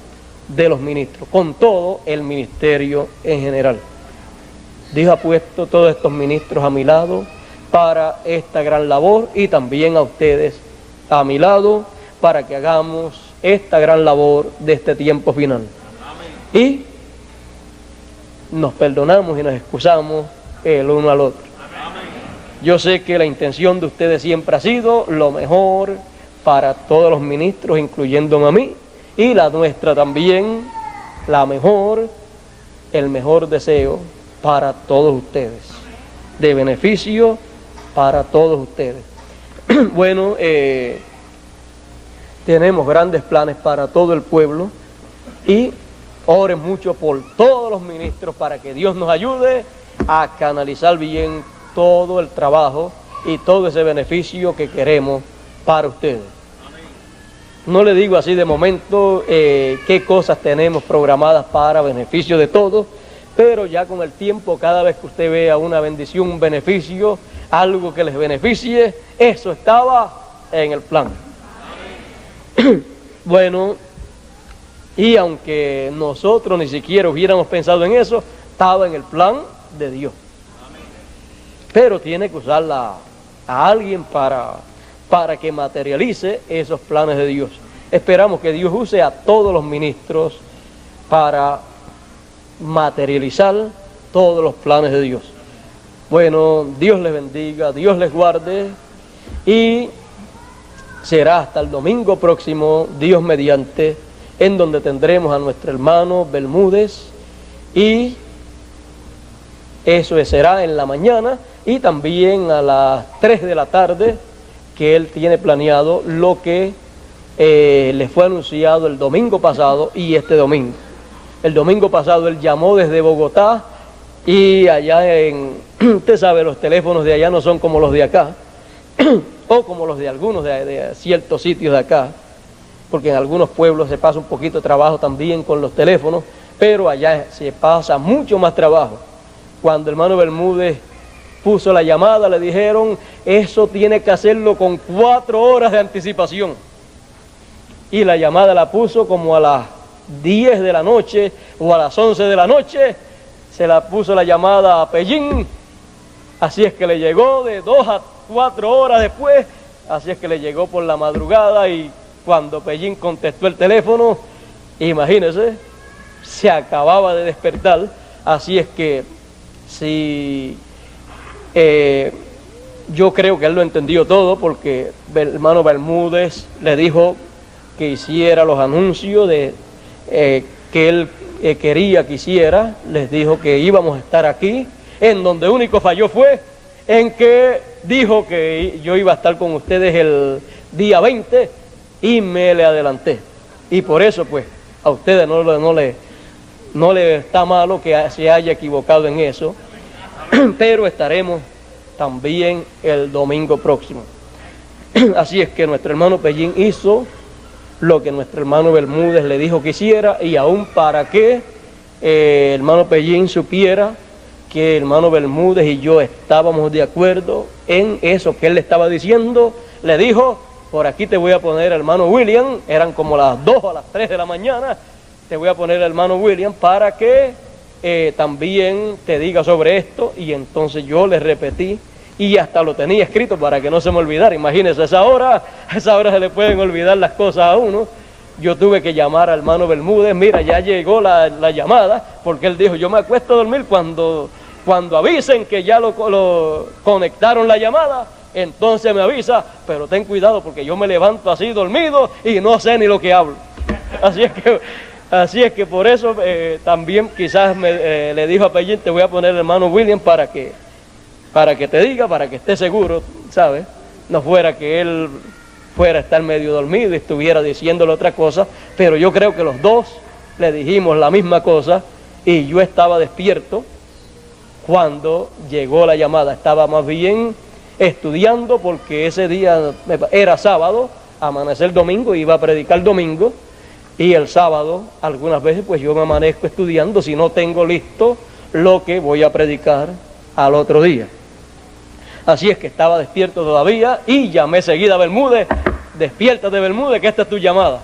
S1: de los ministros, con todo el ministerio en general. Dios ha puesto todos estos ministros a mi lado para esta gran labor, y también a ustedes a mi lado para que hagamos esta gran labor de este tiempo final. Y nos perdonamos y nos excusamos el uno al otro. Yo sé que la intención de ustedes siempre ha sido lo mejor para todos los ministros, incluyéndome a mí, y la nuestra también, la mejor, el mejor deseo para todos ustedes, de beneficio para todos ustedes. Bueno, tenemos grandes planes para todo el pueblo, y oren mucho por todos los ministros para que Dios nos ayude a canalizar bien todo el trabajo y todo ese beneficio que queremos para ustedes. No le digo así de momento qué cosas tenemos programadas para beneficio de todos, pero ya con el tiempo, cada vez que usted vea una bendición, un beneficio, algo que les beneficie, eso estaba en el plan. Bueno, y aunque nosotros ni siquiera hubiéramos pensado en eso, estaba en el plan de Dios. Pero tiene que usarla a alguien para que materialice esos planes de Dios. Esperamos que Dios use a todos los ministros para materializar todos los planes de Dios. Bueno, Dios les bendiga, Dios les guarde, y será hasta el domingo próximo, Dios mediante, en donde tendremos a nuestro hermano Bermúdez, y eso será en la mañana, y también a las 3 de la tarde, que él tiene planeado lo que le fue anunciado el domingo pasado y este domingo. El domingo pasado él llamó desde Bogotá, y allá usted sabe, los teléfonos de allá no son como los de acá, o como los de algunos de ciertos sitios de acá, porque en algunos pueblos se pasa un poquito de trabajo también con los teléfonos, pero allá se pasa mucho más trabajo. Cuando el hermano Bermúdez puso la llamada, le dijeron, eso tiene que hacerlo con 4 horas de anticipación. Y la llamada la puso como a las 10 de la noche o a las 11 de la noche, se la puso la llamada a Pellín, así es que le llegó de 2 a 4 horas después, así es que le llegó por la madrugada, y cuando Pellín contestó el teléfono, imagínense, se acababa de despertar. Así es que si yo creo que él lo entendió todo, porque el hermano Bermúdez le dijo que hiciera los anuncios de que él quería que hiciera. Les dijo que íbamos a estar aquí. En donde único falló fue en que dijo que yo iba a estar con ustedes el día 20 y me le adelanté. Y por eso pues a ustedes no le está malo que se haya equivocado en eso, pero estaremos también el domingo próximo. Así es que nuestro hermano Pellín hizo lo que nuestro hermano Bermúdez le dijo que hiciera, y aún para que el hermano Pellín supiera que el hermano Bermúdez y yo estábamos de acuerdo en eso que él le estaba diciendo, le dijo: por aquí te voy a poner hermano William. Eran como las 2 o las 3 de la mañana. Te voy a poner hermano William para que también te diga sobre esto. Y entonces yo le repetí, y hasta lo tenía escrito para que no se me olvidara. Imagínense, a esa hora se le pueden olvidar las cosas a uno. Yo tuve que llamar al hermano Bermúdez: mira, ya llegó la llamada, porque él dijo: yo me acuesto a dormir cuando avisen que ya lo conectaron la llamada, entonces me avisa, pero ten cuidado porque yo me levanto así dormido y no sé ni lo que hablo. Así es que por eso también quizás le dijo a Pellín: te voy a poner hermano William para que te diga, para que esté seguro, ¿sabes? No fuera que él fuera a estar medio dormido y estuviera diciéndole otra cosa. Pero yo creo que los dos le dijimos la misma cosa, y yo estaba despierto cuando llegó la llamada. Estaba más bien estudiando, porque ese día era sábado, amanecer domingo, iba a predicar domingo, y el sábado algunas veces pues yo me amanezco estudiando si no tengo listo lo que voy a predicar al otro día. Así es que estaba despierto todavía y llamé seguida a Bermúdez: despiértate Bermúdez, que esta es tu llamada.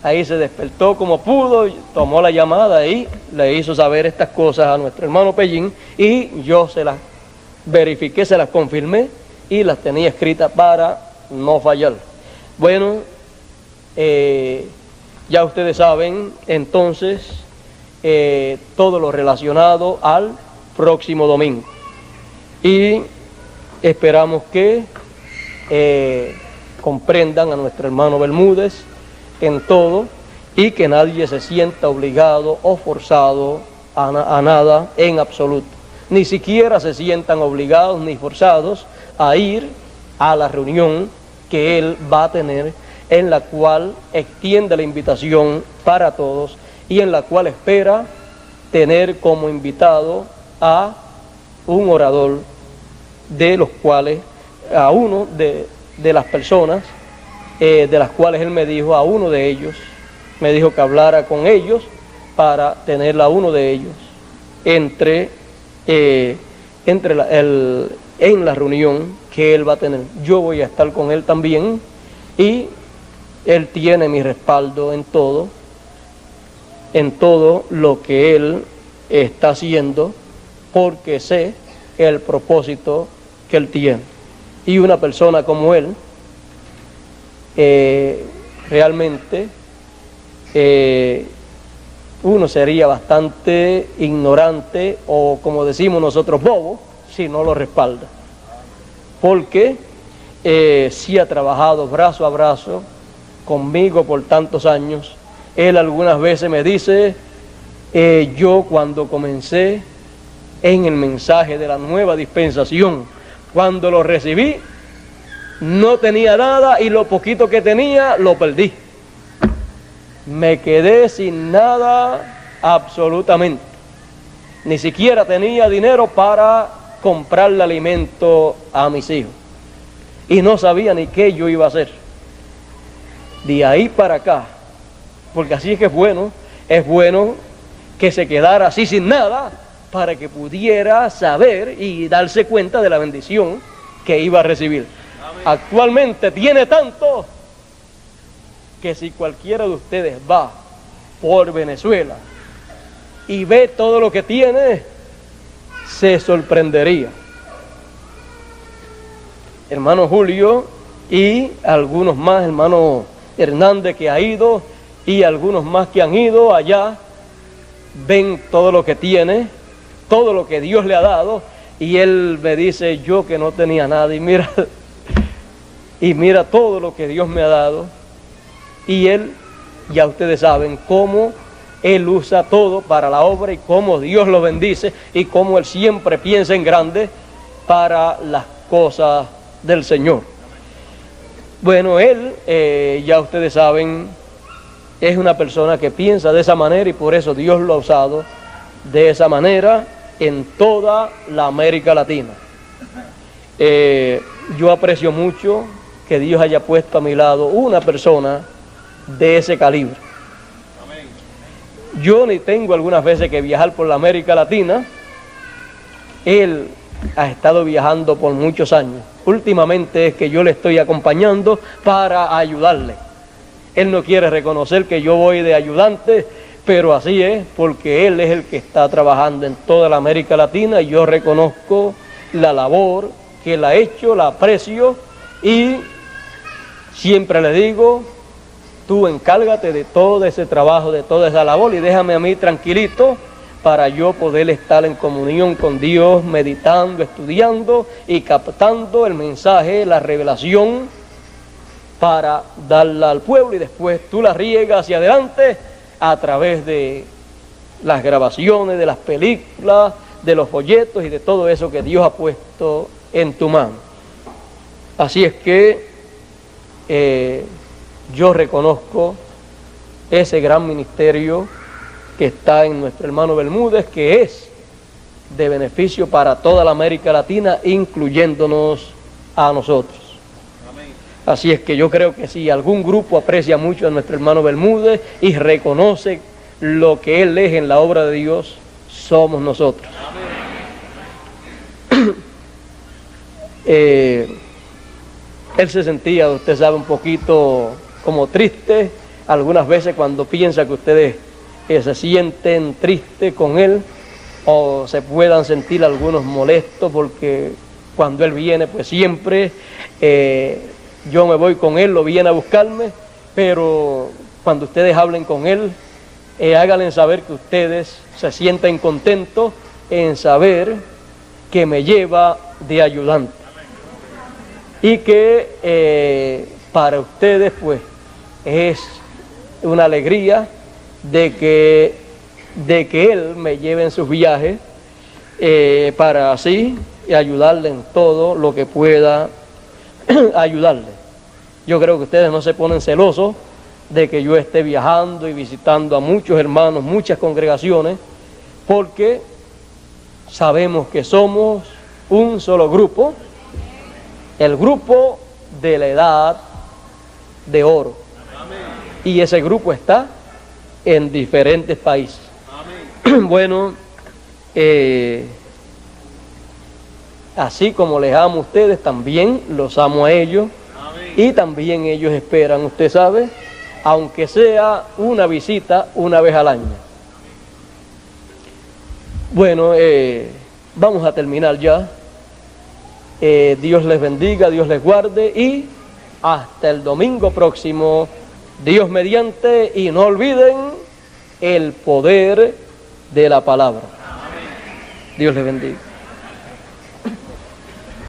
S1: Ahí se despertó como pudo, tomó la llamada y le hizo saber estas cosas a nuestro hermano Pellín, y yo se las verifiqué, se las confirmé y las tenía escritas para no fallar. Bueno, ya ustedes saben entonces todo lo relacionado al próximo domingo, y esperamos que comprendan a nuestro hermano Bermúdez en todo, y que nadie se sienta obligado o forzado a nada en absoluto. Ni siquiera se sientan obligados ni forzados a ir a la reunión que él va a tener, en la cual extiende la invitación para todos, y en la cual espera tener como invitado a un orador, de los cuales, a uno de las personas de las cuales él me dijo, a uno de ellos, me dijo que hablara con ellos para tenerla a uno de ellos en la reunión que él va a tener. Yo voy a estar con él también, y él tiene mi respaldo en todo lo que él está haciendo, porque sé el propósito que él tiene. Y una persona como él, realmente uno sería bastante ignorante, o como decimos nosotros, bobo, si no lo respalda, porque sí ha trabajado brazo a brazo conmigo por tantos años. Él algunas veces me dice: yo cuando comencé en el mensaje de la nueva dispensación, cuando lo recibí, no tenía nada, y lo poquito que tenía lo perdí. Me quedé sin nada absolutamente. Ni siquiera tenía dinero para comprarle alimento a mis hijos, y no sabía ni qué yo iba a hacer. De ahí para acá, porque así es que es bueno que se quedara así sin nada, para que pudiera saber y darse cuenta de la bendición que iba a recibir. Amén. Actualmente tiene tanto que si cualquiera de ustedes va por Venezuela y ve todo lo que tiene, se sorprendería. Hermano Julio y algunos más, hermano Hernández que ha ido y algunos más que han ido allá, ven todo lo que tiene, todo lo que Dios le ha dado, y él me dice, yo que no tenía nada, y mira todo lo que Dios me ha dado, y él, ya ustedes saben cómo él usa todo para la obra y cómo Dios lo bendice y cómo él siempre piensa en grande para las cosas del Señor. Bueno, él, ya ustedes saben, es una persona que piensa de esa manera y por eso Dios lo ha usado de esa manera en toda la América Latina. Yo aprecio mucho que Dios haya puesto a mi lado una persona de ese calibre. Yo ni tengo algunas veces que viajar por la América Latina. Él ha estado viajando por muchos años. Últimamente es que yo le estoy acompañando para ayudarle. Él no quiere reconocer que yo voy de ayudante, pero así es, porque él es el que está trabajando en toda la América Latina y yo reconozco la labor que él ha hecho, la aprecio y siempre le digo, tú encárgate de todo ese trabajo, de toda esa labor y déjame a mí tranquilito para yo poder estar en comunión con Dios, meditando, estudiando y captando el mensaje, la revelación para darla al pueblo y después tú la riegas hacia adelante a través de las grabaciones, de las películas, de los folletos y de todo eso que Dios ha puesto en tu mano. Así es que yo reconozco ese gran ministerio que está en nuestro hermano Bermúdez, que es de beneficio para toda la América Latina, incluyéndonos a nosotros. Así es que yo creo que si algún grupo aprecia mucho a nuestro hermano Bermúdez y reconoce lo que él es en la obra de Dios, somos nosotros. Él se sentía, usted sabe, un poquito como triste, algunas veces cuando piensa que ustedes se sienten tristes con él, o se puedan sentir algunos molestos, porque cuando él viene, pues siempre yo me voy con él, lo viene a buscarme, pero cuando ustedes hablen con él, háganle saber que ustedes se sienten contentos en saber que me lleva de ayudante. Y que para ustedes, pues, es una alegría de que él me lleve en sus viajes para así ayudarle en todo lo que pueda ayudarle. Yo creo que ustedes no se ponen celosos de que yo esté viajando y visitando a muchos hermanos, muchas congregaciones, porque sabemos que somos un solo grupo, el grupo de la edad de oro. Y ese grupo está en diferentes países. Bueno, así como les amo a ustedes, también los amo a ellos. Y también ellos esperan, usted sabe, aunque sea una visita una vez al año. Bueno, vamos a terminar ya. Dios les bendiga, Dios les guarde y hasta el domingo próximo, Dios mediante, y no olviden el poder de la palabra. Dios les bendiga.